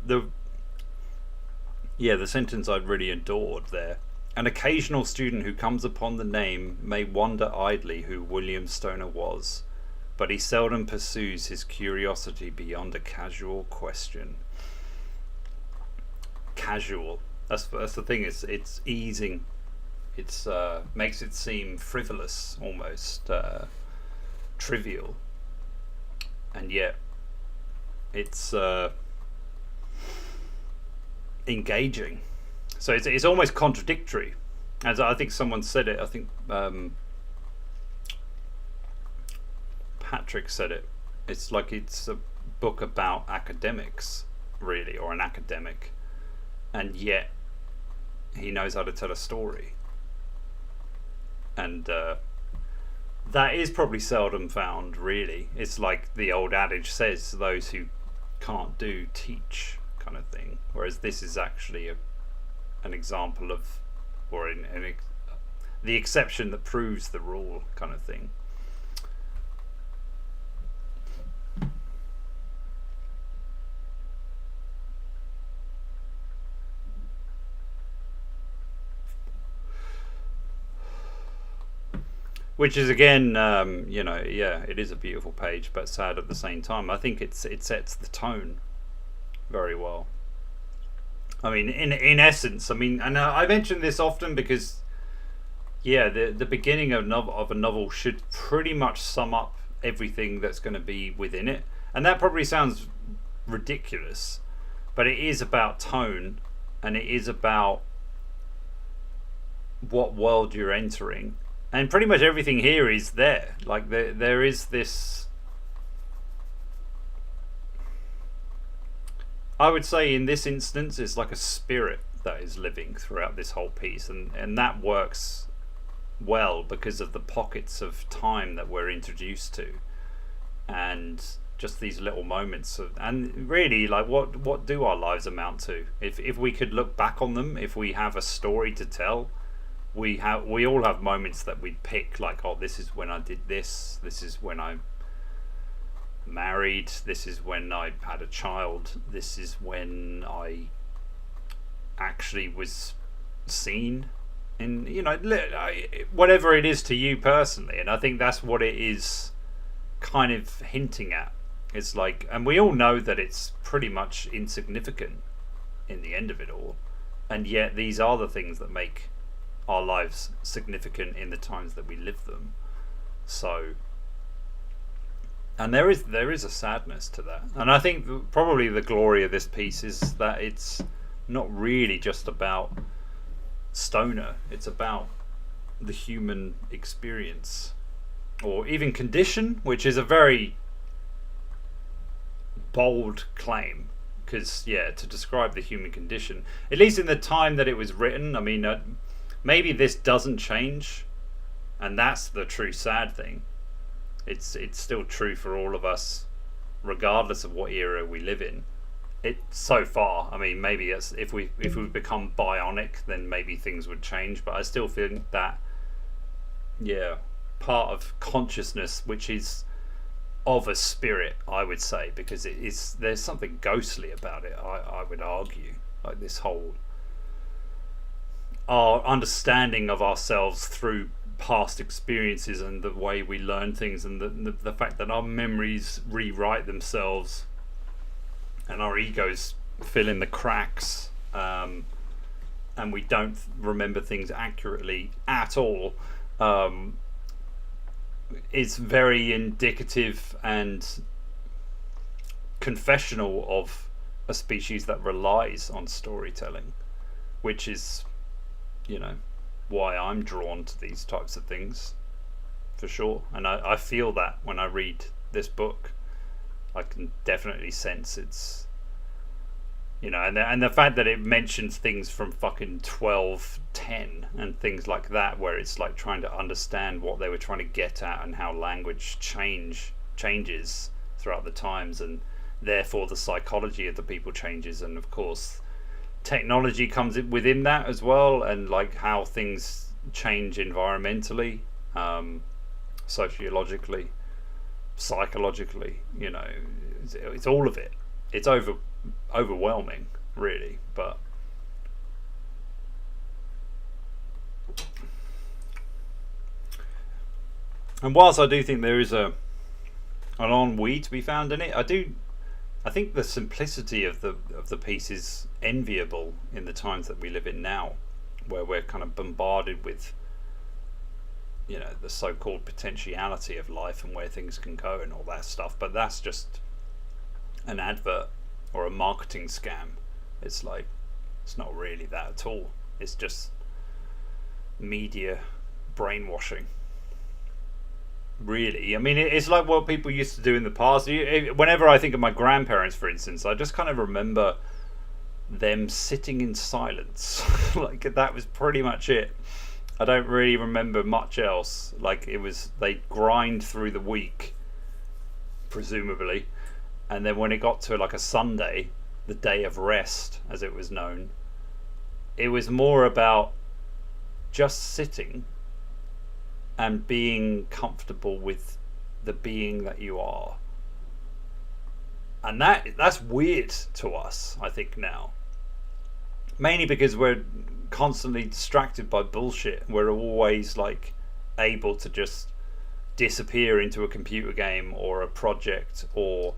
Speaker 1: the sentence I'd really adored there. An occasional student who comes upon the name may wonder idly who William Stoner was, but he seldom pursues his curiosity beyond a casual question. Casual. That's the thing. It's easing. It's makes it seem frivolous, almost trivial, and yet it's engaging. So it's almost contradictory. As I think someone said it. I think Patrick said it. It's like it's a book about academics, really, or an academic, and yet he knows how to tell a story. And that is probably seldom found, really. It's like the old adage says, those who can't do, teach, kind of thing. Whereas this is actually an example of, or the exception that proves the rule, kind of thing. Which is again, it is a beautiful page, but sad at the same time. I think it sets the tone very well. I mean, in essence, I mean, and I mention this often because, the beginning of a novel should pretty much sum up everything that's going to be within it, and that probably sounds ridiculous, but it is about tone, and it is about what world you're entering. And pretty much everything here is there. Like there is this, I would say in this instance, it's like a spirit that is living throughout this whole piece, and that works well because of the pockets of time that we're introduced to, and just these little moments of, and really, like what do our lives amount to? If we could look back on them, if we have a story to tell. We all have moments that we pick, like, oh, this is when I did this is when I married, this is when I had a child, this is when I actually was seen, and whatever it is to you personally. And I think that's what it is kind of hinting at. It's like, and we all know that it's pretty much insignificant in the end of it all, and yet these are the things that make our lives significant in the times that we live them. So, and there is a sadness to that, and I think probably the glory of this piece is that it's not really just about Stoner. It's about the human experience, or even condition, which is a very bold claim, because to describe the human condition, at least in the time that it was written, I mean, maybe this doesn't change, and that's the true sad thing. It's still true for all of us, regardless of what era we live in. It so far, I mean, maybe it's, if we become bionic, then maybe things would change. But I still think that part of consciousness, which is of a spirit, I would say, because there's something ghostly about it. I would argue, like this whole our understanding of ourselves through past experiences and the way we learn things, and the fact that our memories rewrite themselves and our egos fill in the cracks, and we don't remember things accurately at all, is very indicative and confessional of a species that relies on storytelling, which is why I'm drawn to these types of things, for sure. And I feel that when I read this book, I can definitely sense it's, and the fact that it mentions things from fucking 1210 and things like that, where it's like trying to understand what they were trying to get at and how language changes throughout the times, and therefore the psychology of the people changes, and of course technology comes within that as well, and like how things change environmentally, sociologically, psychologically. You know, it's all of it. It's overwhelming, really. But and whilst I do think there is an ennui to be found in it, I think the simplicity of the piece is enviable in the times that we live in now, where we're kind of bombarded with, you know, the so-called potentiality of life and where things can go and all that stuff. But that's just an advert or a marketing scam. It's like, it's not really that at all. It's just media brainwashing. Really, I mean, it's like what people used to do in the past. Whenever I think of my grandparents, for instance, I just kind of remember them sitting in silence. Like, that was pretty much it. I don't really remember much else. Like, it was, they grind through the week, presumably, and then when it got to like a Sunday, the day of rest, as it was known, it was more about just sitting and being comfortable with the being that you are. And that's weird to us, I think, now. Mainly because we're constantly distracted by bullshit. We're always like able to just disappear into a computer game or a project or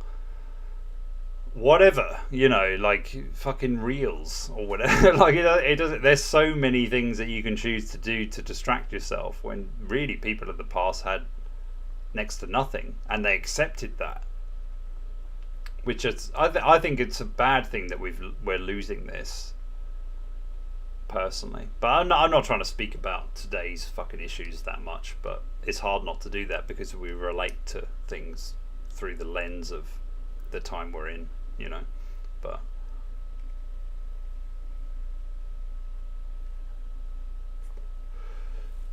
Speaker 1: whatever, you know, like fucking reels or whatever. Like, it doesn't, there's so many things that you can choose to do to distract yourself, when really people of the past had next to nothing, and they accepted that, which is, I think it's a bad thing that we're losing this, personally. But I'm not trying to speak about today's fucking issues that much, but it's hard not to do that because we relate to things through the lens of the time we're in, you know. But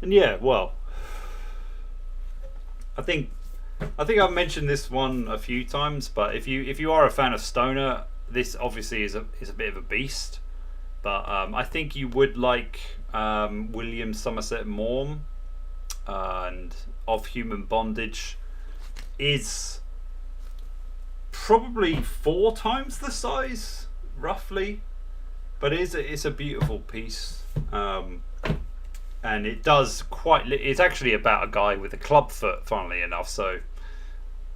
Speaker 1: and yeah, well, I think I've mentioned this one a few times, but if you are a fan of stoner, this obviously is a bit of a beast. But I think you would like William Somerset Maugham, and Of Human Bondage is probably 4 times the size, roughly, but it's a beautiful piece, and it does quite. It's actually about a guy with a club foot, funnily enough. So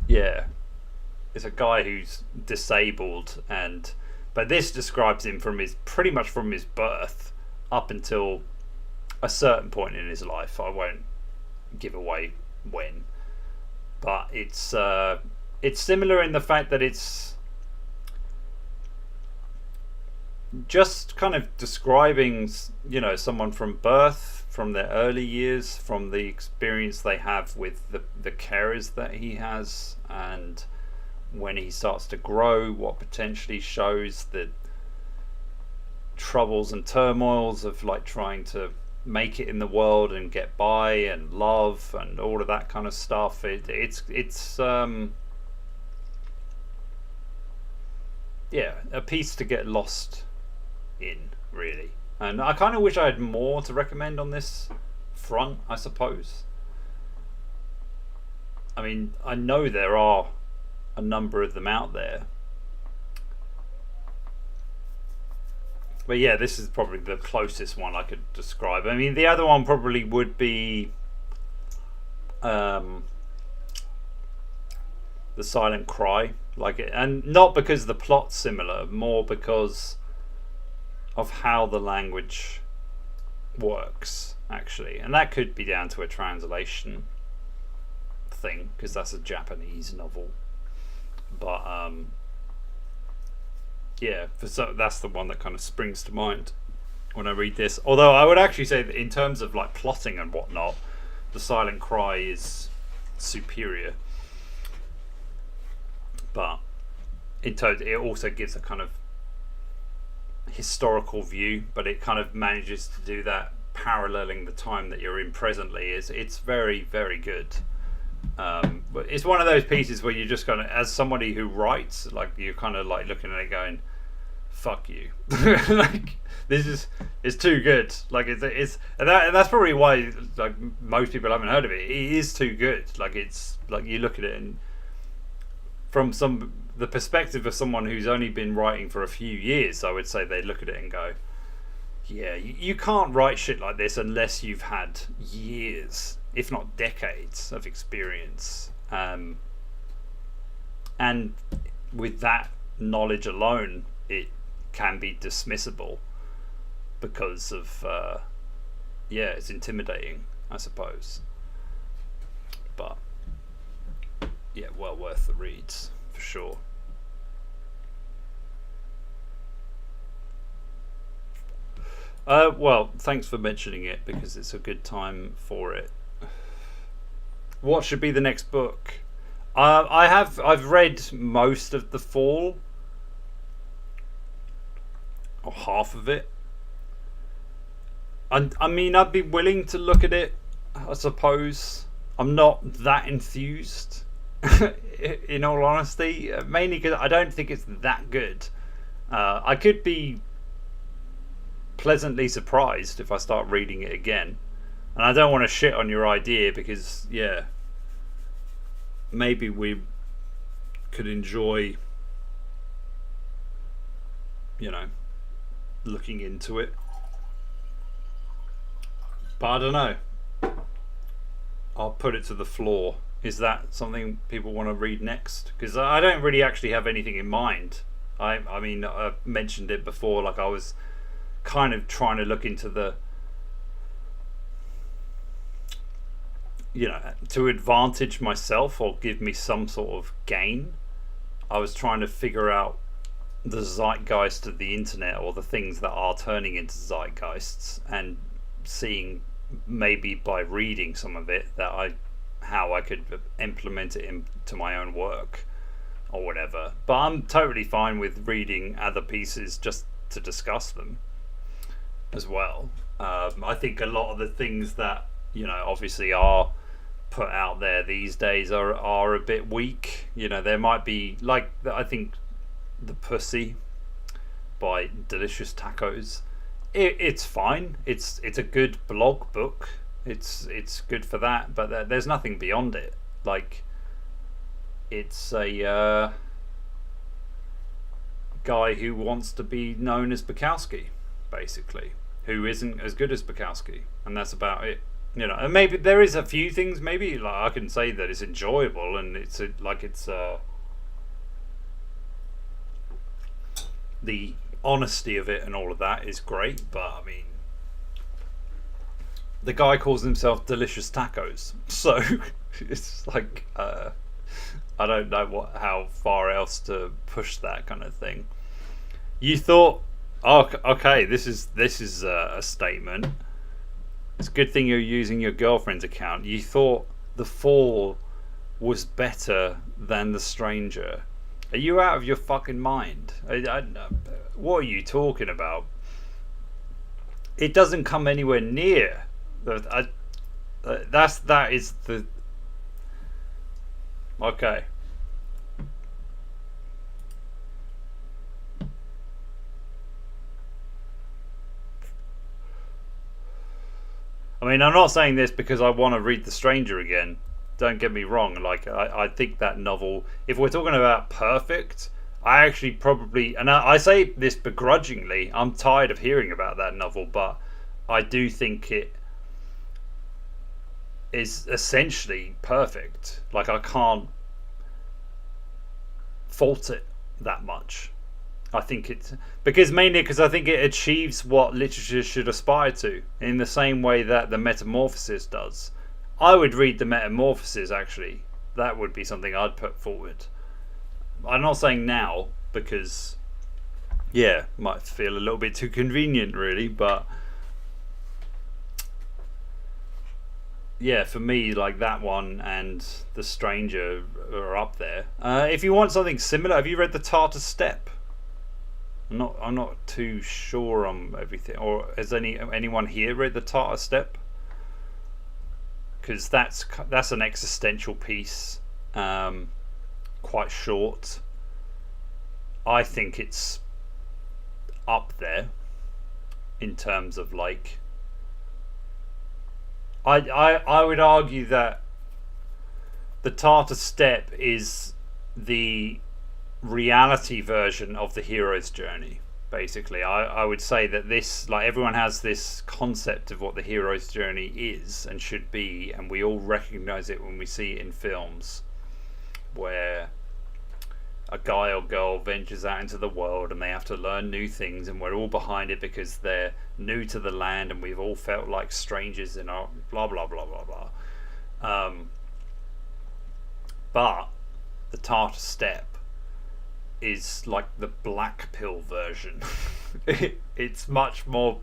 Speaker 1: yeah, it's a guy who's disabled, but this describes him pretty much from his birth up until a certain point in his life. I won't give away when, but it's similar in the fact that it's just kind of describing, you know, someone from birth, from their early years, from the experience they have with the carers that he has, and when he starts to grow, what potentially shows the troubles and turmoils of like trying to make it in the world and get by and love and all of that kind of stuff. It's yeah, a piece to get lost in, really. And I kind of wish I had more to recommend on this front, I suppose. I mean, I know there are a number of them out there, but yeah, this is probably the closest one I could describe. I mean, the other one probably would be The Silent Cry, and not because the plot's similar, more because of how the language works, actually. And that could be down to a translation thing, because that's a Japanese novel. But yeah, so that's the one that kind of springs to mind when I read this. Although I would actually say that in terms of like plotting and whatnot, The Silent Cry is superior. But in total, it also gives a kind of historical view, but it kind of manages to do that paralleling the time that you're in presently. It's very, very good. But it's one of those pieces where you're just kind of, as somebody who writes, like, you're kind of like looking at it going, fuck you. Like, it's too good. Like and that's probably why like most people haven't heard of it. It is too good. Like, it's like you look at it and from the perspective of someone who's only been writing for a few years, I would say they look at it and go, yeah, you can't write shit like this unless you've had years, if not decades, of experience. And with that knowledge alone, it can be dismissible because of it's intimidating, I suppose. But yeah, well worth the reads for sure. Well, thanks for mentioning it because it's a good time for it. What should be the next book? I've read most of The Fall, or half of it. I mean, I'd be willing to look at it, I suppose. I'm not that enthused, in all honesty, mainly because I don't think it's that good. I could be pleasantly surprised if I start reading it again, and I don't want to shit on your idea because maybe we could enjoy, looking into it, but I don't know. I'll put it to the floor. Is that something people want to read next? Because I don't really actually have anything in mind. I mean, I've mentioned it before, like I was kind of trying to look into the, to advantage myself or give me some sort of gain. I was trying to figure out the zeitgeist of the internet, or the things that are turning into zeitgeists, and seeing maybe by reading some of it how I could implement it into my own work or whatever. But I'm totally fine with reading other pieces just to discuss them as well. I think a lot of the things that obviously are put out there these days are a bit weak. There might be, like, I think The Pussy by Delicious Tacos, it's fine. It's a good blog book. It's good for that, but there's nothing beyond it. Like, it's a guy who wants to be known as Bukowski, basically, who isn't as good as Bukowski, and that's about it. And maybe there is a few things. Maybe like I can say that it's enjoyable and it's the honesty of it and all of that is great. But I mean, the guy calls himself Delicious Tacos, so it's like I don't know how far else to push that kind of thing. You thought, oh, okay, this is a statement. It's a good thing you're using your girlfriend's account. You thought The Fall was better than The Stranger. Are you out of your fucking mind? What are you talking about? It doesn't come anywhere near. That is the. Okay. I mean, I'm not saying this because I want to read The Stranger again. Don't get me wrong. Like, I think that novel, if we're talking about perfect, I actually probably, and I say this begrudgingly, I'm tired of hearing about that novel, but I do think it is essentially perfect. Like, I can't fault it that much. I think it's mainly because I think it achieves what literature should aspire to, in the same way that the Metamorphosis does. I would read the Metamorphosis, actually. That would be something I'd put forward. I'm not saying now because, might feel a little bit too convenient, really, but for me, like, that one and The Stranger are up there. If you want something similar, have you read The Tartar Steppe? I'm not too sure on everything. Or has anyone here read The Tartar Steppe? Because that's an existential piece, quite short. I think it's up there in terms of like. I would argue that the Tartar Steppe is the reality version of the hero's journey. Basically, I would say that this, like, everyone has this concept of what the hero's journey is and should be, and we all recognize it when we see it in films where a guy or girl ventures out into the world and they have to learn new things, and we're all behind it because they're new to the land and we've all felt like strangers in our blah blah blah blah blah. But the Tartar Steppe is like the black pill version. It's much more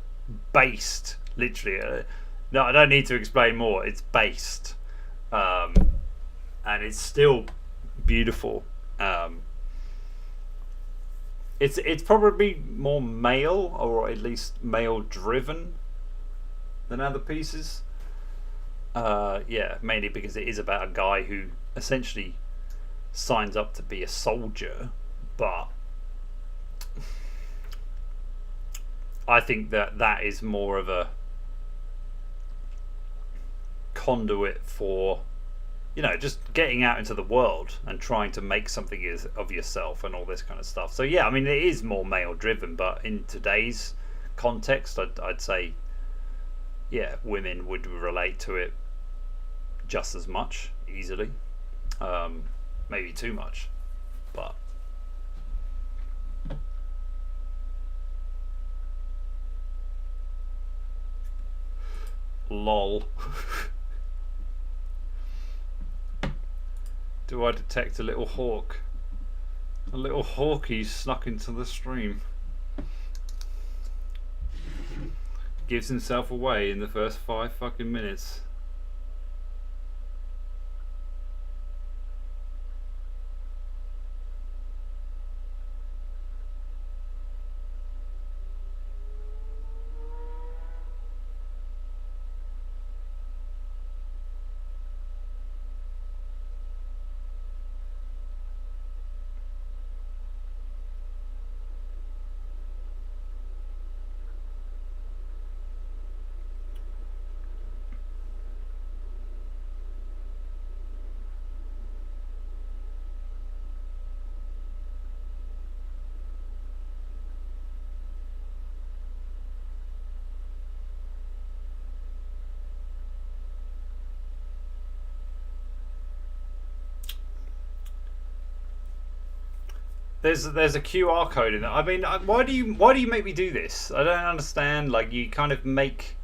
Speaker 1: based, literally. No, I don't need to explain more. It's based, and it's still beautiful. It's probably more male, or at least male driven, than other pieces. Yeah, mainly because it is about a guy who essentially signs up to be a soldier, but I think that is more of a conduit for, you know, just getting out into the world and trying to make something of yourself and all this kind of stuff. So yeah, I mean, it is more male driven, but in today's context, I'd say, yeah, women would relate to it just as much, easily. Maybe too much, but lol. Do I detect a little hawk? A little hawkie snuck into the stream. Gives himself away in the first 5 fucking minutes. There's a QR code in there. I mean, why do you make me do this? I don't understand. Like, you kind of make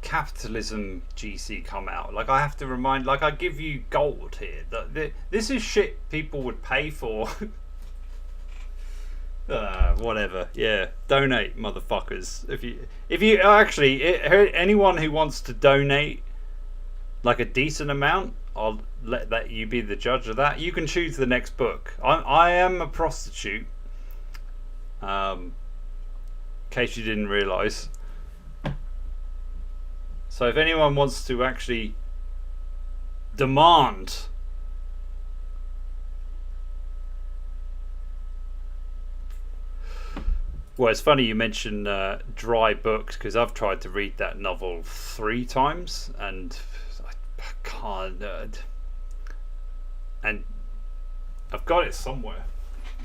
Speaker 1: capitalism GC come out. Like, I have to remind. Like, I give you gold here. This is shit people would pay for. Whatever. Yeah, donate, motherfuckers. If you actually, anyone who wants to donate like a decent amount, I'll let that you be the judge of that. You can choose the next book. I am a prostitute. In case you didn't realise. So if anyone wants to actually demand well, it's funny you mention dry books, because I've tried to read that novel 3 times and I can't. And I've got it somewhere.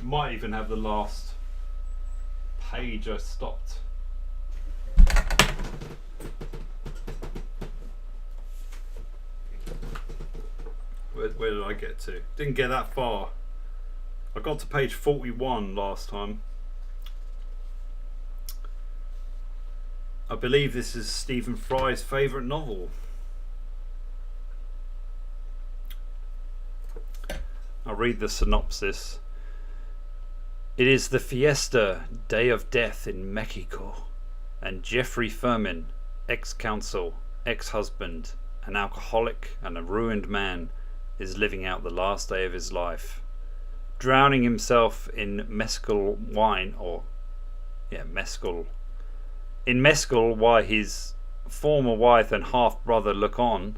Speaker 1: Might even have the last page I stopped. Where did I get to? Didn't get that far. I got to page 41 last time. I believe this is Stephen Fry's favourite novel. I'll read the synopsis. It is the fiesta, day of death in Mexico, and Jeffrey Furman, ex-counsel, ex-husband, an alcoholic and a ruined man, is living out the last day of his life, drowning himself in mezcal wine, mezcal while his former wife and half-brother look on.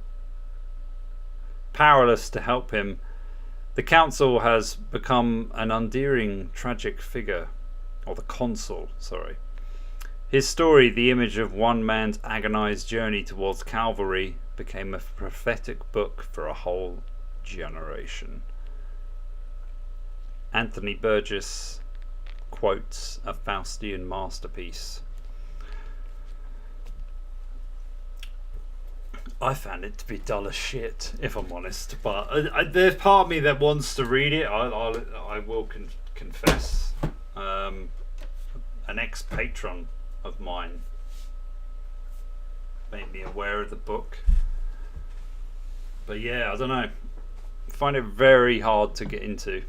Speaker 1: Powerless to help him, the counsel has become an endearing, tragic figure, or the consul, sorry. His story, the image of one man's agonized journey towards Calvary, became a prophetic book for a whole generation. Anthony Burgess quotes a Faustian masterpiece. I found it to be dull as shit, if I'm honest. But there's part of me that wants to read it. I will confess. An ex-patron of mine made me aware of the book. But yeah, I don't know. I find it very hard to get into.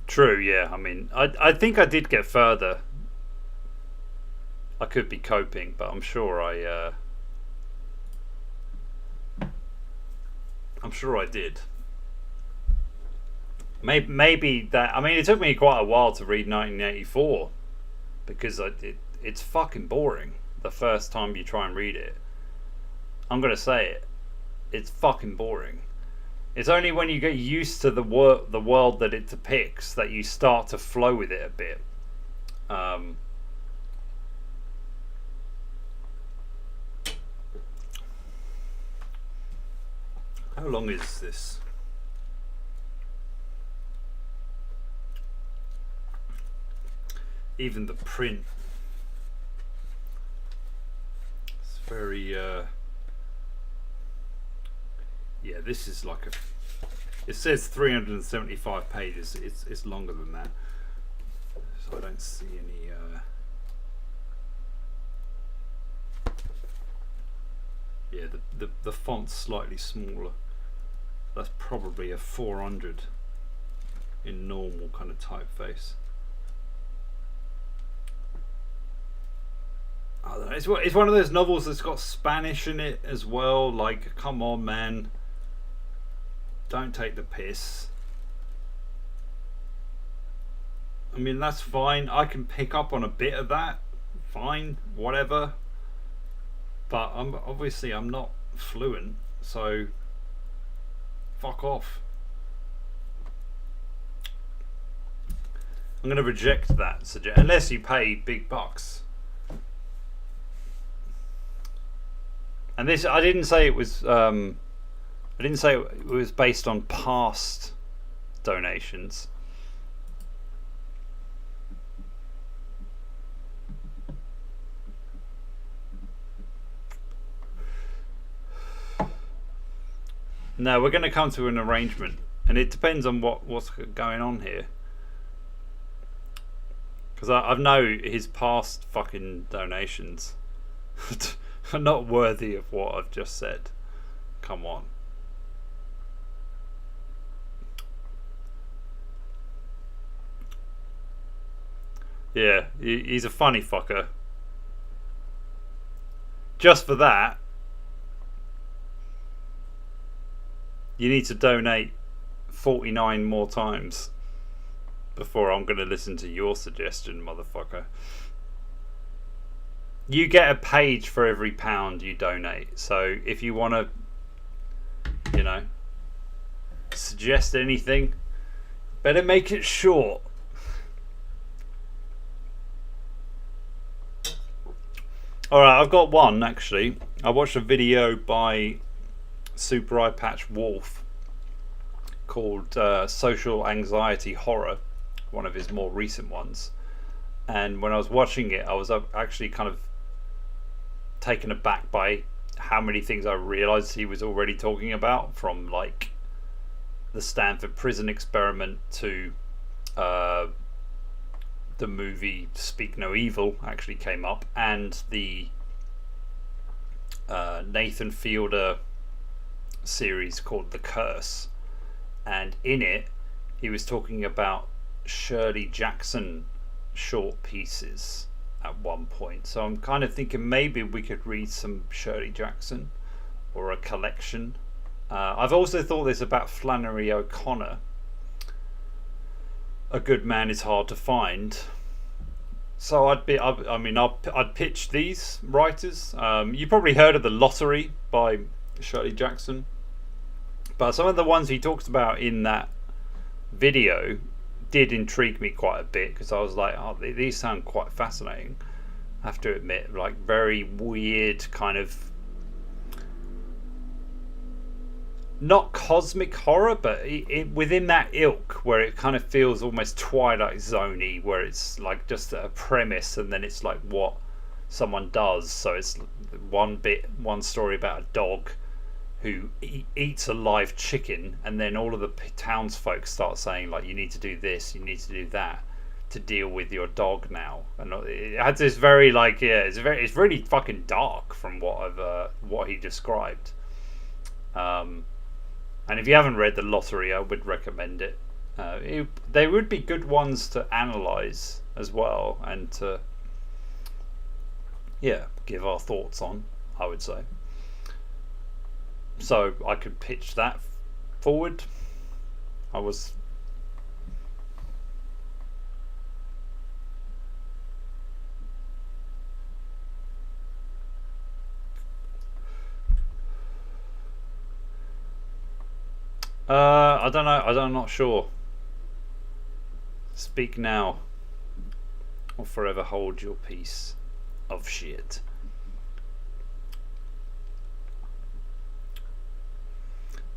Speaker 1: True, yeah. I mean, I think I did get further. I could be coping, but I'm sure I did. Maybe that. I mean, it took me quite a while to read 1984 because it's fucking boring the first time you try and read it. I'm gonna say it. It's fucking boring. It's only when you get used to the world that it depicts that you start to flow with it a bit. How long is this? Even the print. It's very yeah, this is like it says 375 pages. It's longer than that, so I don't see any yeah, the font's slightly smaller. That's probably a 400 in normal kind of typeface. I don't know, it's one of those novels that's got Spanish in it as well. Like, come on, man. Don't take the piss. I mean, that's fine. I can pick up on a bit of that. Fine, whatever. But I'm not fluent, so fuck off. I'm going to reject that suggestion unless you pay big bucks. And this, I didn't say it was. I didn't say it was based on past donations. No, we're going to come to an arrangement, and it depends on what's going on here. Because I know his past fucking donations are not worthy of what I've just said. Come on. Yeah, he's a funny fucker. Just for that, you need to donate 49 more times before I'm going to listen to your suggestion, motherfucker. You get a page for every £1 you donate. So if you want to, you know, suggest anything, better make it short. Alright, I've got one actually. I watched a video by Super Eye Patch Wolf called Social Anxiety Horror, one of his more recent ones. And when I was watching it, I was actually kind of taken aback by how many things I realised he was already talking about, from like the Stanford prison experiment to the movie Speak No Evil actually came up, and the Nathan Fielder series called The Curse. And in it, he was talking about Shirley Jackson short pieces at one point. So I'm kind of thinking maybe we could read some Shirley Jackson or a collection. I've also thought this about Flannery O'Connor. A good man is hard to find. So I'd pitch these writers. You probably heard of The Lottery by Shirley Jackson, but some of the ones he talks about in that video did intrigue me quite a bit, because I was like, oh, these sound quite fascinating. I have to admit, like very weird kind of, not cosmic horror, but within that ilk, where it kind of feels almost Twilight Zoney, where it's like just a premise and then it's like what someone does. So it's one story about a dog who eats a live chicken, and then all of the townsfolk start saying like, you need to do this, you need to do that to deal with your dog now. And it had this very like, yeah, it's really fucking dark from what he described. And if you haven't read The Lottery, I would recommend it. They would be good ones to analyse as well, and to give our thoughts on, I would say. So I could pitch that forward. I was I don't know. I'm not sure. Speak now, or forever hold your peace of shit.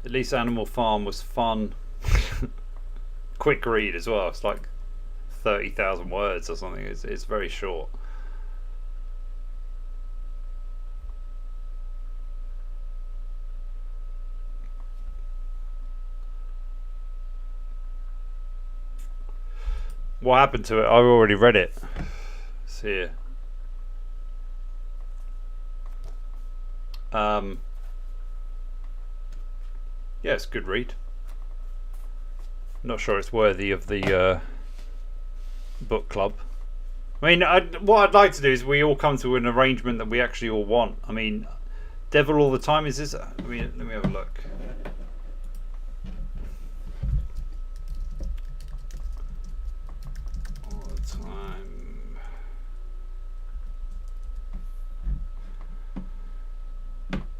Speaker 1: At least Animal Farm was fun. Quick read as well. It's like 30,000 words or something. It's very short. What happened to it? I've already read it. It's here. Yeah, it's a good read. Not sure it's worthy of the book club. I mean, what I'd like to do is we all come to an arrangement that we actually all want. I mean, Devil All the Time, is this? Let me have a look. All the time.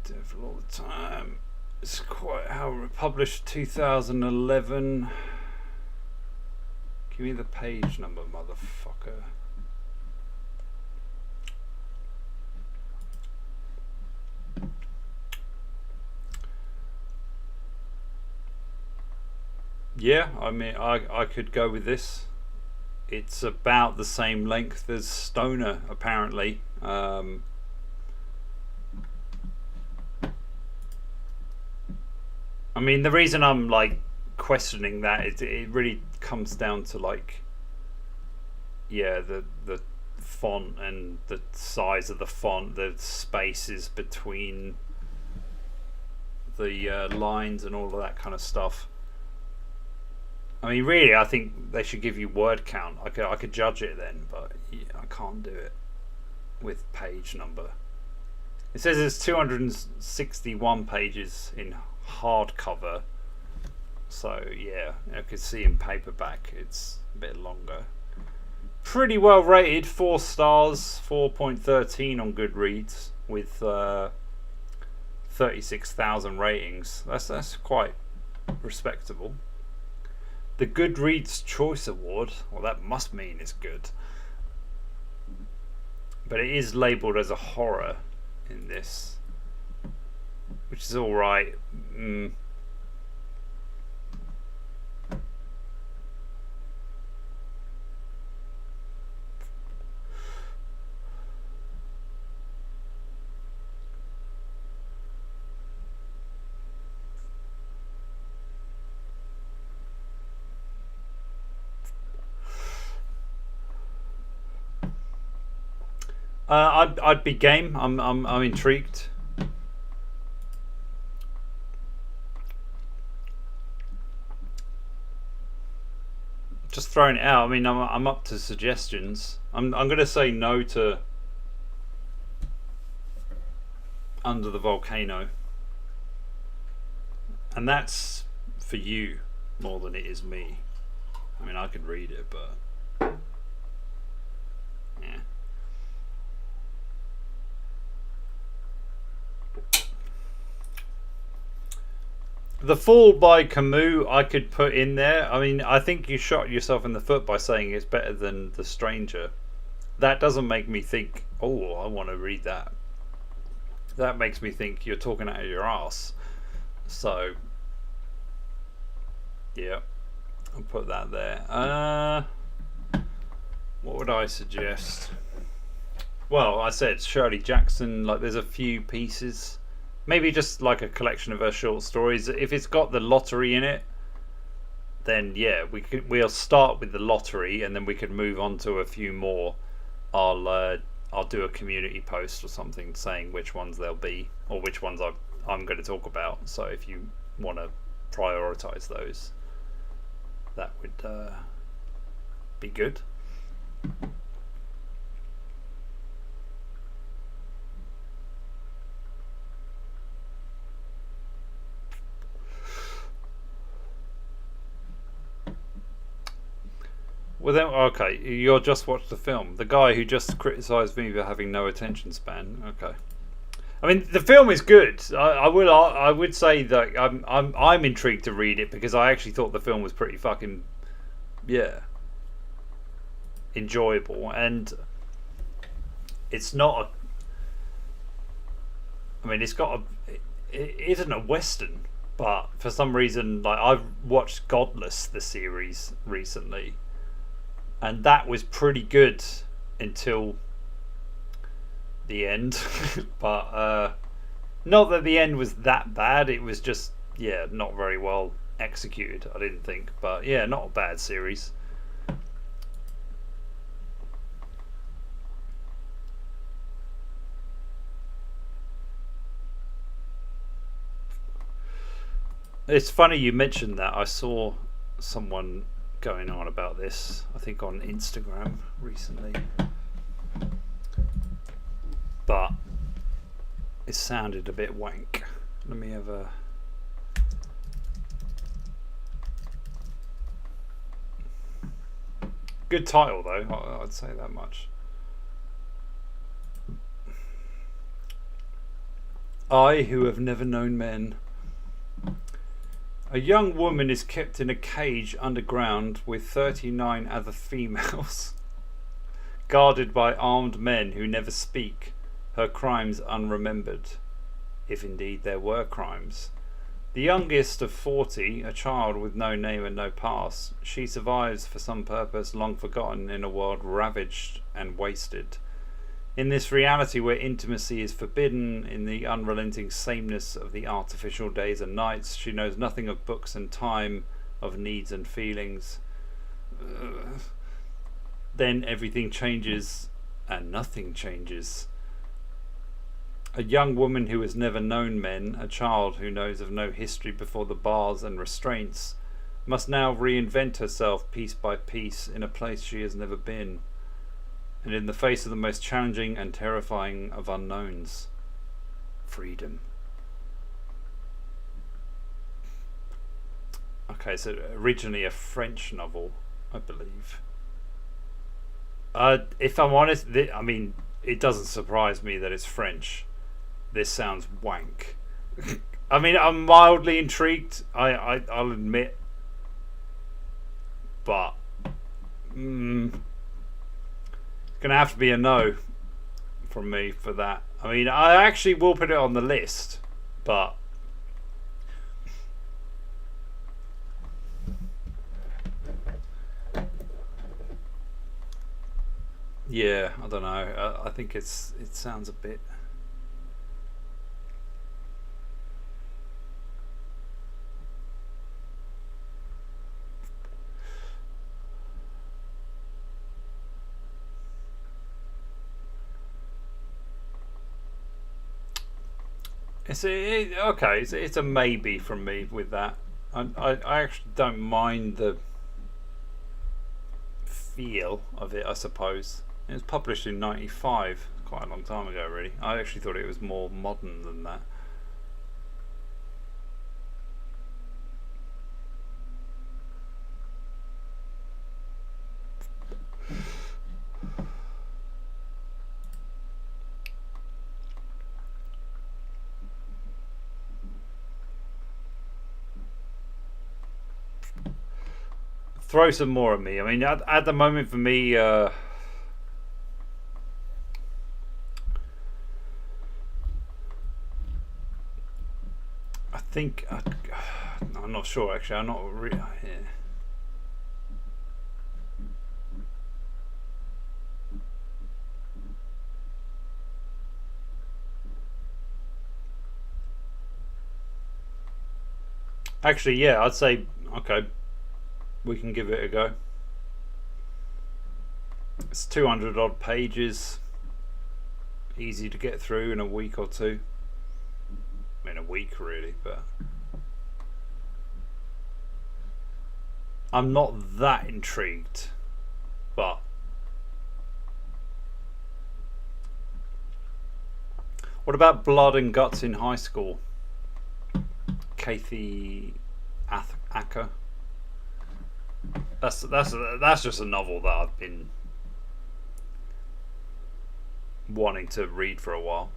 Speaker 1: Devil All the Time. It's quite how published 2011. Give me the page number, motherfucker. Yeah, I mean, I could go with this. It's about the same length as Stoner, apparently. I mean, the reason I'm like questioning that is it really comes down to like, yeah, the font and the size of the font, the spaces between the lines and all of that kind of stuff. I mean, really, I think they should give you word count. I could judge it then, but yeah, I can't do it with page number. It says it's 261 pages in hardcover, so yeah, I could see in paperback it's a bit longer. Pretty well rated, 4 stars, 4.13 on Goodreads with 36,000 ratings. That's quite respectable. The Goodreads Choice Award, well, that must mean it's good, but it is labelled as a horror in this, which is all right. I'd be game. I'm intrigued. Just throwing it out. I mean, I'm up to suggestions. I'm gonna say no to Under the Volcano, and that's for you more than it is me. I mean, I could read it, but Yeah. The Fall by Camus I could put in there. I mean, I think you shot yourself in the foot by saying it's better than The Stranger. That doesn't make me think, oh, I want to read that. That makes me think you're talking out of your ass. So, yeah, I'll put that there. What would I suggest? Well, I said Shirley Jackson. Like, there's a few pieces. Maybe just like a collection of her short stories. If it's got the lottery in it, then yeah, we'll start with the lottery, and then we could move on to a few more. I'll do a community post or something saying which ones they'll be, or which ones I'm going to talk about. So if you want to prioritize those, that would be good. Well then, okay, you'll just watch the film. The guy who just criticised me for having no attention span. Okay, I mean the film is good. I would say that I'm intrigued to read it because I actually thought the film was pretty fucking enjoyable, and it's not a. I mean, it's got a. It isn't a western, but for some reason, like I've watched Godless the series recently. And that was pretty good until the end. But not that the end was that bad. It was just, not very well executed, I didn't think. But yeah, not a bad series. It's funny you mentioned that. I saw someone going on about this, I think on Instagram recently, but it sounded a bit wank. Let me have a good title though, I'd say that much. I who have never known men. A young woman is kept in a cage underground with 39 other females, guarded by armed men who never speak, her crimes unremembered, if indeed there were crimes. The youngest of 40, a child with no name and no past, she survives for some purpose long forgotten in a world ravaged and wasted. In this reality where intimacy is forbidden, in the unrelenting sameness of the artificial days and nights, she knows nothing of books and time, of needs and feelings. Then everything changes and nothing changes. A young woman who has never known men, a child who knows of no history before the bars and restraints, must now reinvent herself piece by piece in a place she has never been, and in the face of the most challenging and terrifying of unknowns, freedom. Okay, so originally a French novel, I believe. If I'm honest, I mean, it doesn't surprise me that it's French. This sounds wank. I mean, I'm mildly intrigued, I'll admit, but gonna have to be a no from me for that. I mean, I actually will put it on the list, but yeah, I don't know. I think it sounds a bit. It's a maybe from me with that. I actually don't mind the feel of it, I suppose. It was published in '95, quite a long time ago, really. I actually thought it was more modern than that. Throw some more at me. I mean, at the moment for me, I think I'm not sure actually. I'm not really. Yeah. Actually, yeah, I'd say okay. We can give it a go. It's 200 odd pages. Easy to get through in a week or two. I mean, a week really, but I'm not that intrigued. But what about Blood and Guts in High School? Kathy Acker. That's just a novel that I've been wanting to read for a while.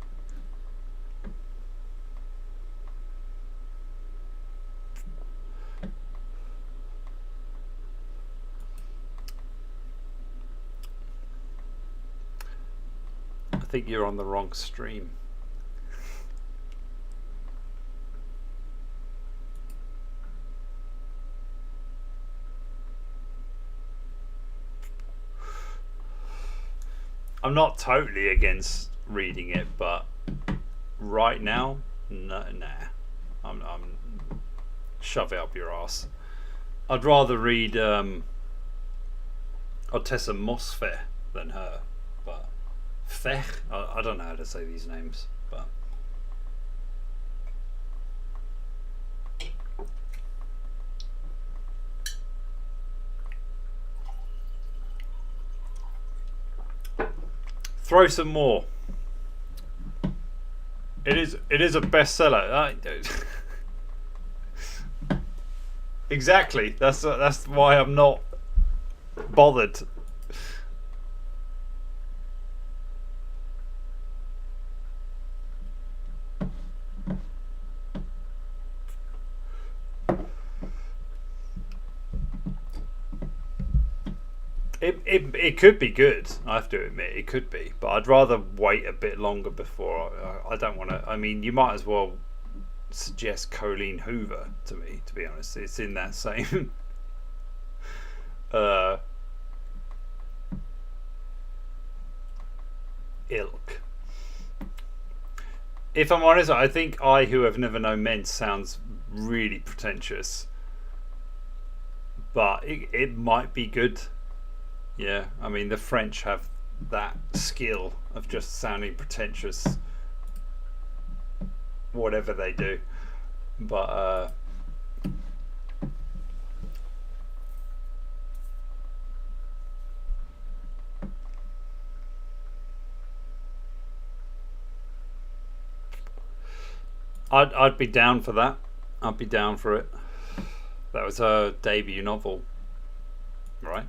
Speaker 1: I think you're on the wrong stream. I'm not totally against reading it, but right now, nah. I'm shove it up your ass. I'd rather read Otessa Mosfe than her, but Fech. I don't know how to say these names, but throw some more. It is a bestseller. Exactly. That's why I'm not bothered. It could be good, I have to admit, it could be, but I'd rather wait a bit longer before. I don't want to. I mean, you might as well suggest Colleen Hoover to me, to be honest. It's in that same ilk. If I'm honest, I think I Who Have Never Known Men sounds really pretentious, but it might be good. Yeah, I mean, the French have that skill of just sounding pretentious, whatever they do. But I'd be down for that. I'd be down for it. That was her debut novel, right?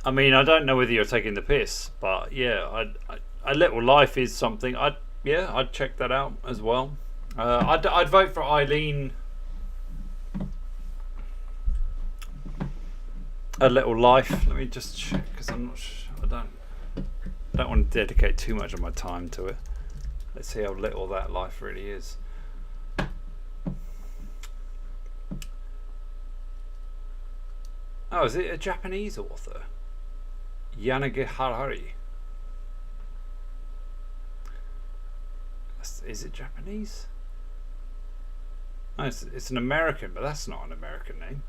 Speaker 1: I mean, I don't know whether you're taking the piss, but yeah, A Little Life is something. I'd check that out as well. I'd vote for Eileen. A Little Life. Let me just check because I'm not sure. I don't want to dedicate too much of my time to it. Let's see how little that life really is. Oh, is it a Japanese author? Yanagi Harari. Is it Japanese? No, it's an American, but that's not an American name.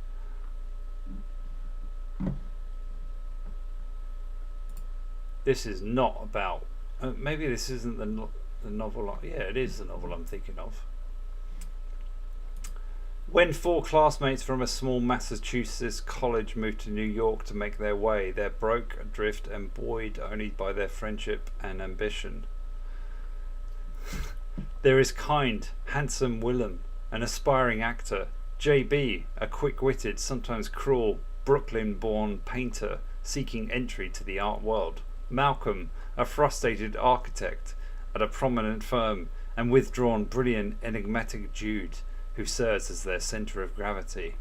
Speaker 1: This is not about. Maybe this isn't the novel. Yeah, it is the novel I'm thinking of. When four classmates from a small Massachusetts college moved to New York to make their way, they're broke, adrift, and buoyed only by their friendship and ambition. There is kind, handsome Willem, an aspiring actor, JB, a quick-witted, sometimes cruel, Brooklyn-born painter seeking entry to the art world. Malcolm, a frustrated architect at a prominent firm, and withdrawn, brilliant, enigmatic Jude, who serves as their centre of gravity.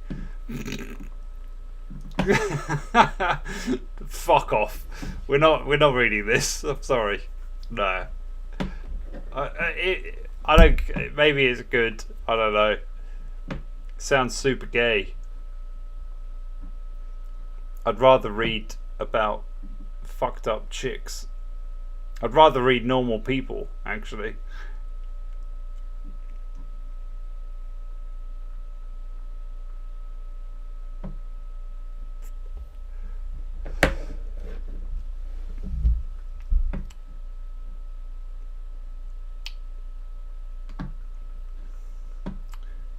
Speaker 1: Fuck off. We're not reading this. I'm sorry. No. I don't. Maybe it's good. I don't know. Sounds super gay. I'd rather read about fucked up chicks. I'd rather read normal people, actually.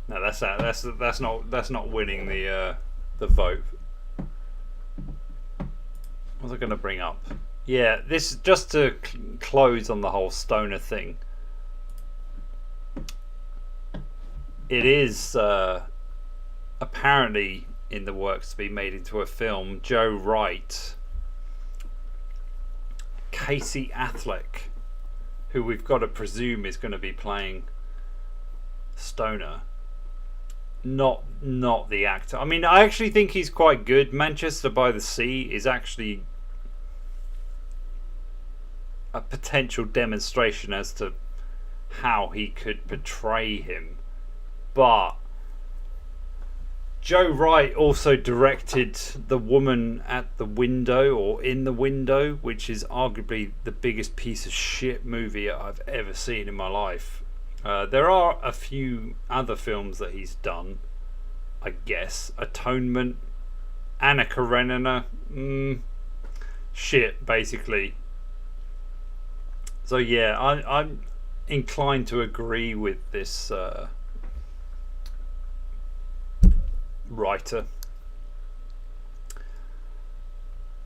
Speaker 1: No, that's not winning the vote. What was I going to bring up? Yeah, this just to close on the whole stoner thing. It is apparently in the works to be made into a film. Joe Wright, Casey Affleck, who we've got to presume is going to be playing Stoner. Not the actor. I mean, I actually think he's quite good. Manchester by the Sea is actually a potential demonstration as to how he could portray him. But Joe Wright also directed The Woman at the Window, or In the Window, which is arguably the biggest piece of shit movie I've ever seen in my life. There are a few other films that he's done, I guess. Atonement, Anna Karenina, shit, basically. So yeah, I'm inclined to agree with this writer,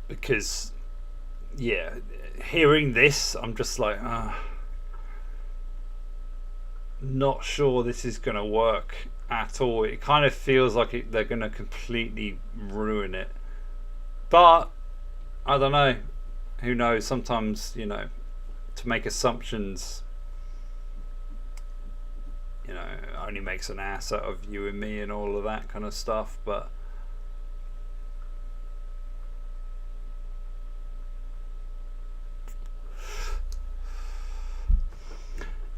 Speaker 1: because yeah, hearing this, I'm just like, not sure this is going to work at all. It kind of feels like they're going to completely ruin it. But I don't know. Who knows? Sometimes, you know, to make assumptions, you know, only makes an ass out of you and me and all of that kind of stuff. But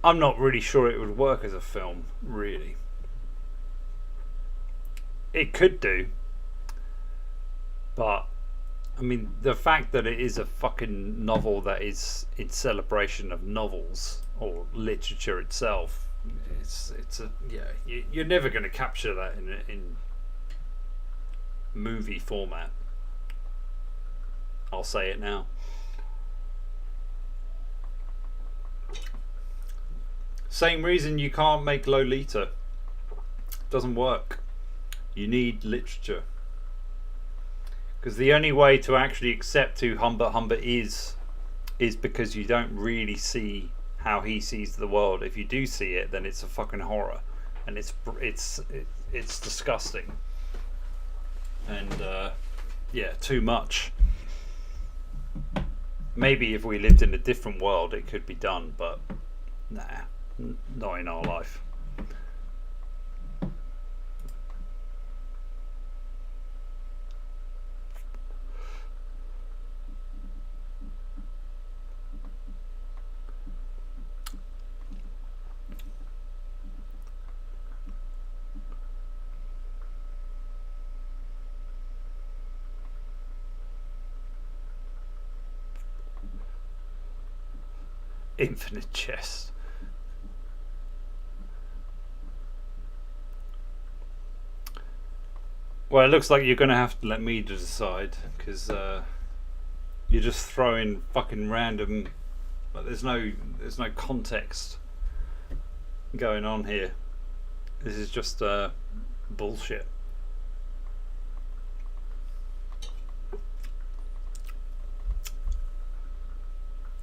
Speaker 1: I'm not really sure it would work as a film, really. It could do, but I mean, the fact that it is a fucking novel that is in celebration of novels or literature itself, it's a, yeah, you're never going to capture that in movie format. I'll say it now. Same reason you can't make Lolita. Doesn't work. You need literature. Because the only way to actually accept who Humbert Humbert is because you don't really see how he sees the world. If you do see it, then it's a fucking horror, and it's disgusting. And yeah, too much. Maybe if we lived in a different world, it could be done, but nah. Not in our life. Infinite chest. Well, it looks like you're going to have to let me decide, because you're just throwing fucking random, like there's no context going on here. This is just bullshit.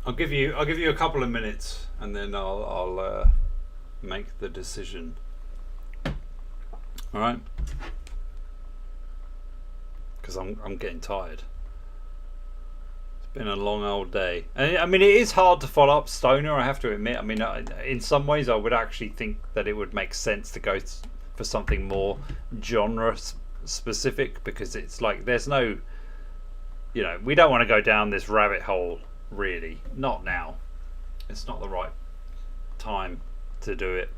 Speaker 1: I'll give you a couple of minutes, and then I'll make the decision. All right. Because I'm getting tired. It's Been a long old day. And I mean, it is hard to follow up Stoner, I have to admit. I mean, in some ways, I would actually think that it would make sense to go for something more genre specific, because it's like there's no, you know, we don't want to go down this rabbit hole, really. Not now. It's not the right time to do it.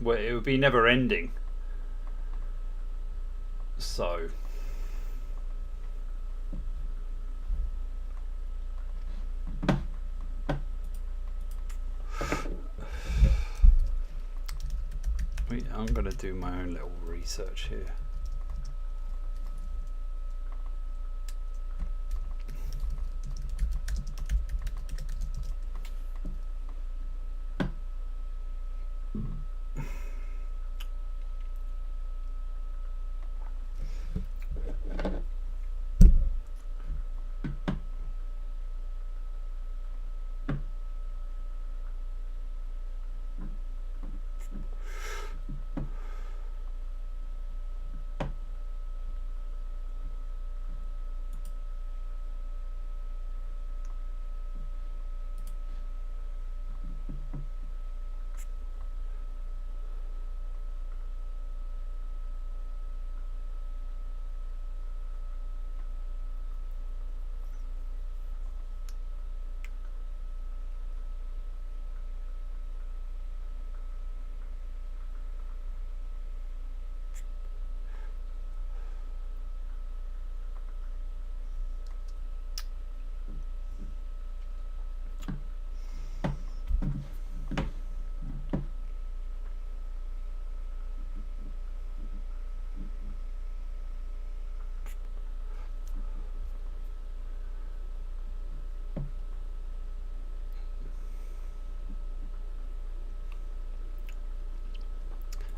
Speaker 1: Well, it would be never ending. So. I'm going to do my own little research here.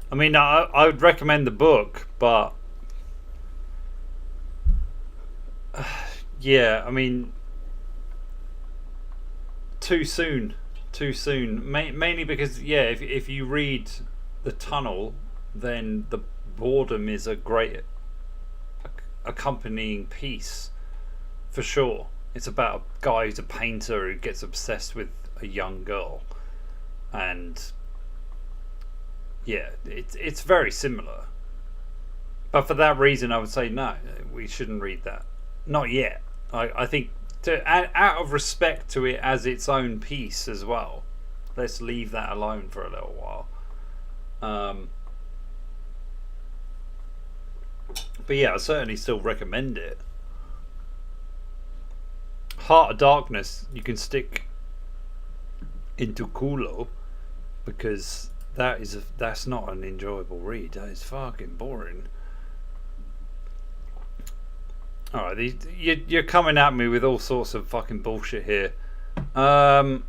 Speaker 1: I mean, I would recommend the book, but yeah, I mean, too soon. Mainly because, yeah, if you read The Tunnel, then the boredom is a great accompanying piece, for sure. It's about a guy who's a painter who gets obsessed with a young girl, and yeah, it's very similar. But for that reason, I would say no, we shouldn't read that. Not yet. I think out of respect to it as its own piece as well, let's leave that alone for a little while. But yeah, I certainly still recommend it. Heart of Darkness, you can stick into culo, because that's not an enjoyable read. That is fucking boring. Alright, you're coming at me with all sorts of fucking bullshit here. We're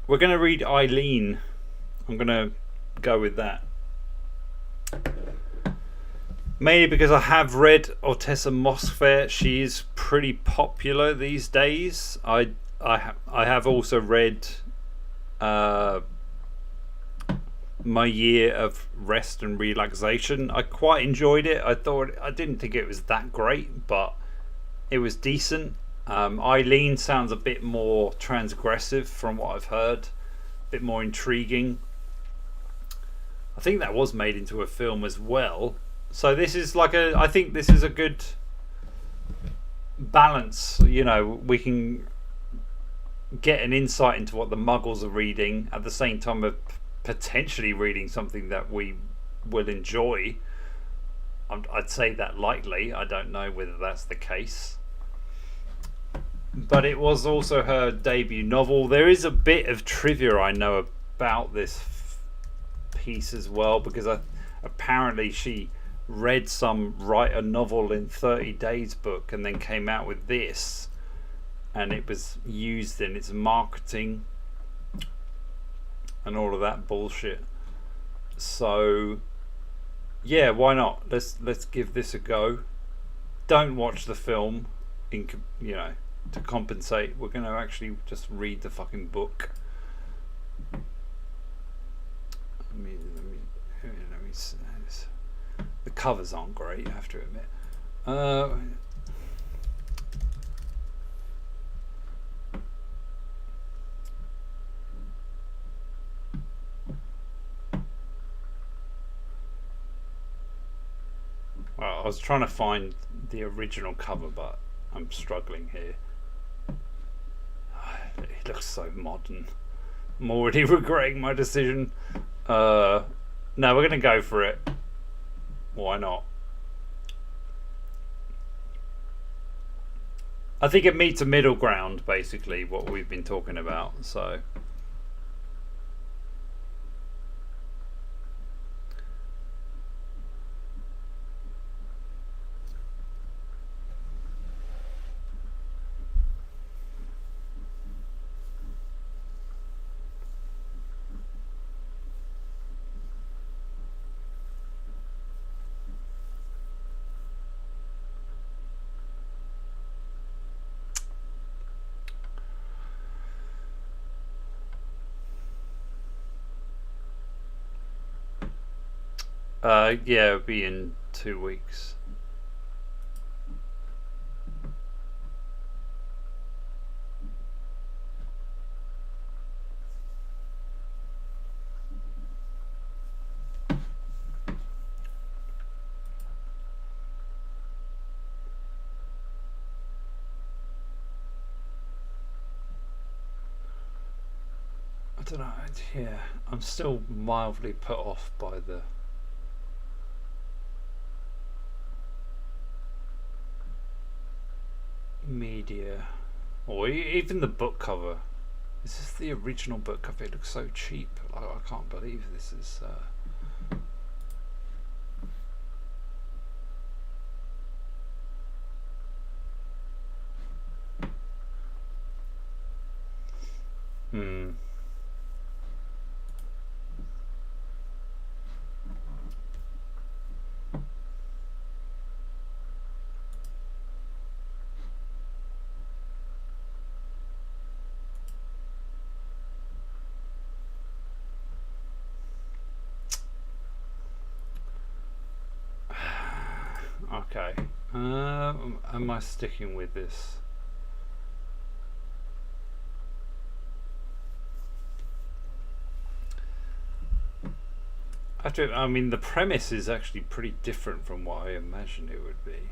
Speaker 1: gonna read Eileen. I'm gonna go with that. Mainly because I have read Ortessa Mosfet. She is pretty popular these days. I have also read My Year of Rest and Relaxation. I quite enjoyed it. I didn't think it was that great, but it was decent. Eileen sounds a bit more transgressive from what I've heard, a bit more intriguing. I think that was made into a film as well. So this is like I think this is a good balance. You know, we can get an insight into what the Muggles are reading at the same time of potentially reading something that we will enjoy. I'd say that lightly. I don't know whether that's the case. But it was also her debut novel. There is a bit of trivia I know about this piece as well, because apparently she read some write a novel in 30 days book and then came out with this, and it was used in its marketing and all of that bullshit. So yeah, why not? Let's give this a go. Don't watch the film to compensate. We're going to actually just read the fucking book. Let me say this. The covers aren't great, you have to admit. I was trying to find the original cover, but I'm struggling here. It looks so modern. I'm already regretting my decision. No, we're gonna go for it. Why not? I think it meets a middle ground, basically, what we've been talking about. So. Yeah, it'll be in 2 weeks. I don't know, yeah, I'm still mildly put off by the media, or even the book cover. Is this the original book cover? It looks so cheap. I can't believe this is okay. Am I sticking with this? I mean, the premise is actually pretty different from what I imagined it would be.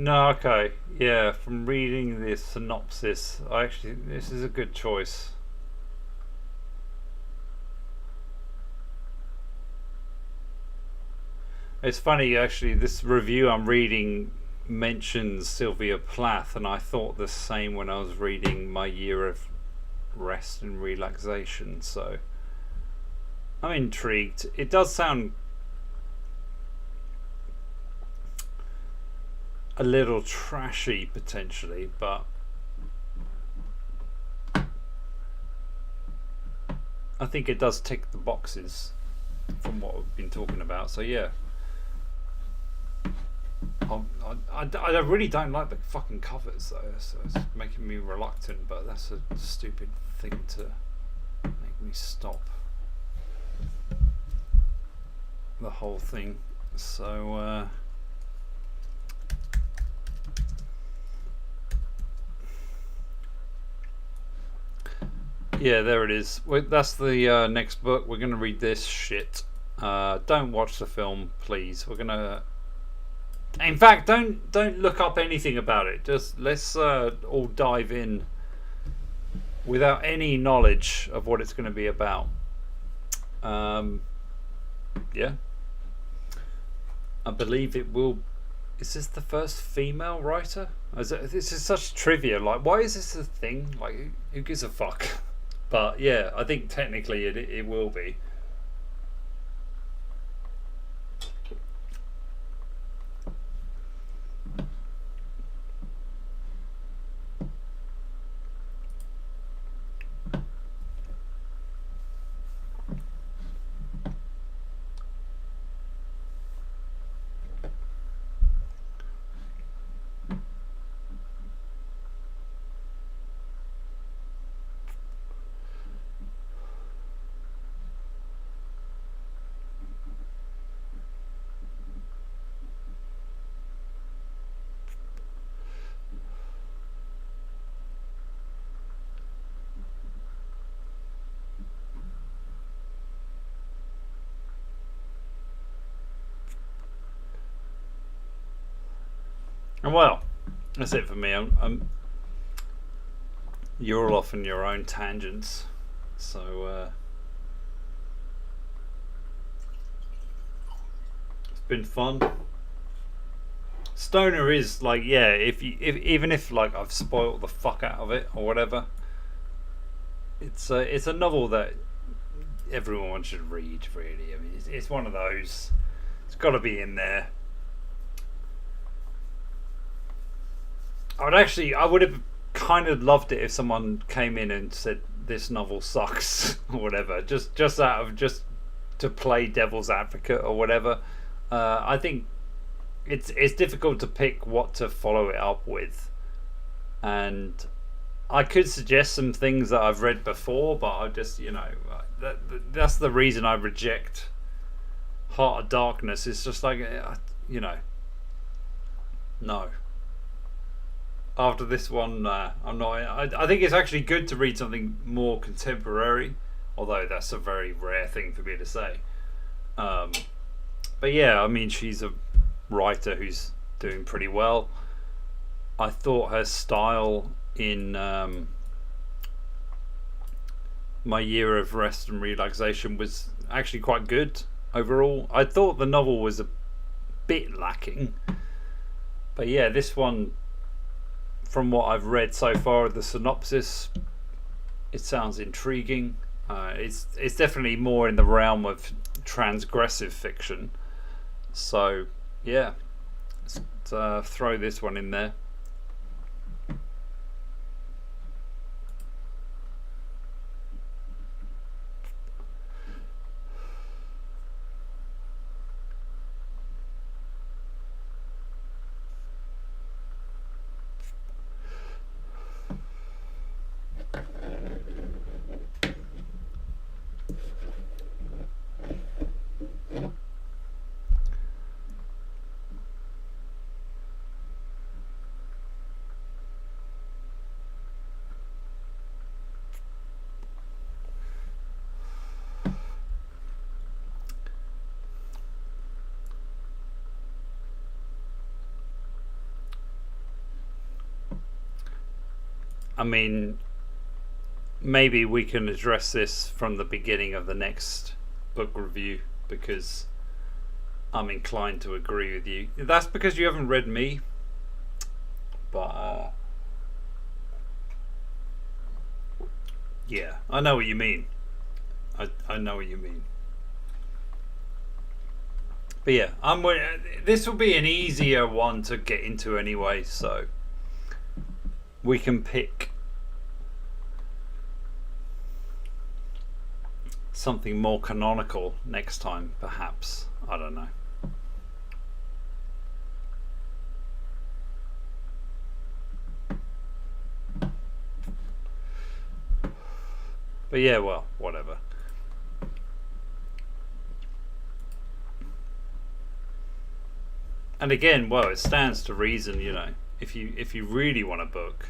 Speaker 1: No, okay. Yeah, from reading the synopsis, this is a good choice. It's funny, actually, this review I'm reading mentions Sylvia Plath, and I thought the same when I was reading My Year of Rest and Relaxation, so I'm intrigued. It does sound a little trashy potentially, but I think it does tick the boxes from what we've been talking about. So yeah, I really don't like the fucking covers though, so it's making me reluctant, but that's a stupid thing to make me stop the whole thing. So yeah, there it is. That's the next book. We're going to read this shit. Don't watch the film, please. We're going to... In fact, don't look up anything about it. Just let's all dive in without any knowledge of what it's going to be about. Yeah. I believe it will... Is this the first female writer? This is such trivia. Like, why is this a thing? Like, who gives a fuck? But yeah, I think technically it will be. And well, that's it for me. You're all off on your own tangents, so it's been fun. Stoner is like, yeah, if even if like I've spoiled the fuck out of it or whatever, it's a novel that everyone should read. Really, I mean, it's one of those. It's got to be in there. I would have kind of loved it if someone came in and said this novel sucks or whatever, just out of just to play devil's advocate or whatever. I think it's difficult to pick what to follow it up with, and I could suggest some things that I've read before, but I just that's the reason I reject Heart of Darkness. It's just like no. After this one, I'm not. I think it's actually good to read something more contemporary, although that's a very rare thing for me to say. But yeah, I mean, she's a writer who's doing pretty well. I thought her style in My Year of Rest and Relaxation was actually quite good overall. I thought the novel was a bit lacking, but yeah, this one, from what I've read so far, the synopsis, it sounds intriguing. It's definitely more in the realm of transgressive fiction. So yeah, let's throw this one in there. I mean, maybe we can address this from the beginning of the next book review, because I'm inclined to agree with you. That's because you haven't read me, but yeah, I know what you mean. I know what you mean. But yeah, this will be an easier one to get into anyway, so we can pick something more canonical next time, perhaps. I don't know. But yeah, well, whatever. And again, well, it stands to reason, if you really want a book,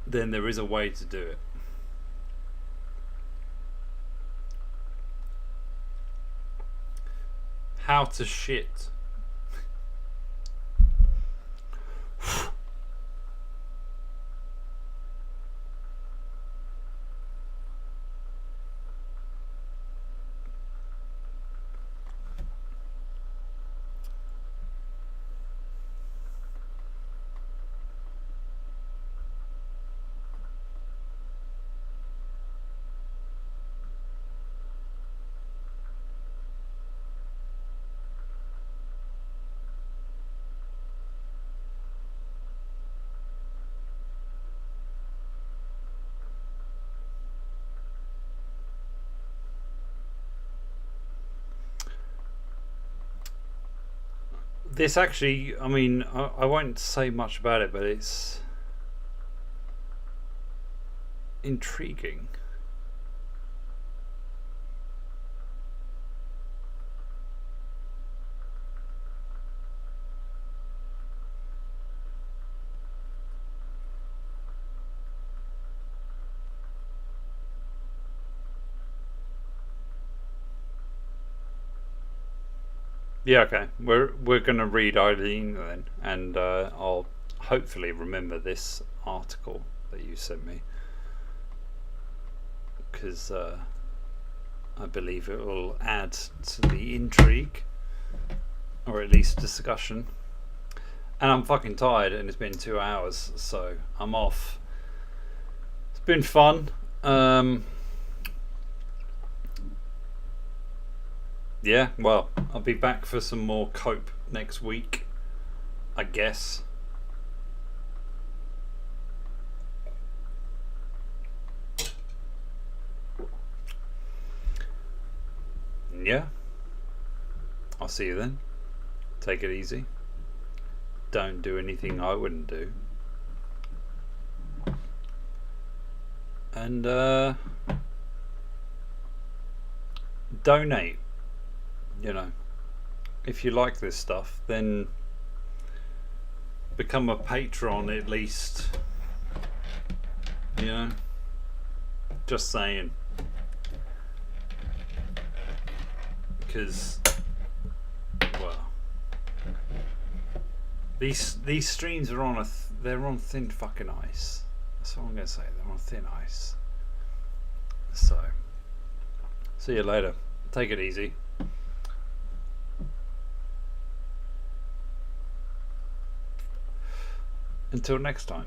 Speaker 1: then there is a way to do it. How to shit. This actually, I mean, I won't say much about it, but it's intriguing. Yeah, okay. We're gonna read Eileen then, and I'll hopefully remember this article that you sent me, because I believe it will add to the intrigue, or at least discussion. And I'm fucking tired, and it's been 2 hours, so I'm off. It's been fun. Yeah, well, I'll be back for some more cope next week, I guess. Yeah, I'll see you then. Take it easy. Don't do anything I wouldn't do. And donate. You know, if you like this stuff, then become a patron at least. You know, just saying. Because, well, these streams are on they're on thin fucking ice. That's all I'm gonna say. They're on thin ice. So, see you later. Take it easy. Until next time.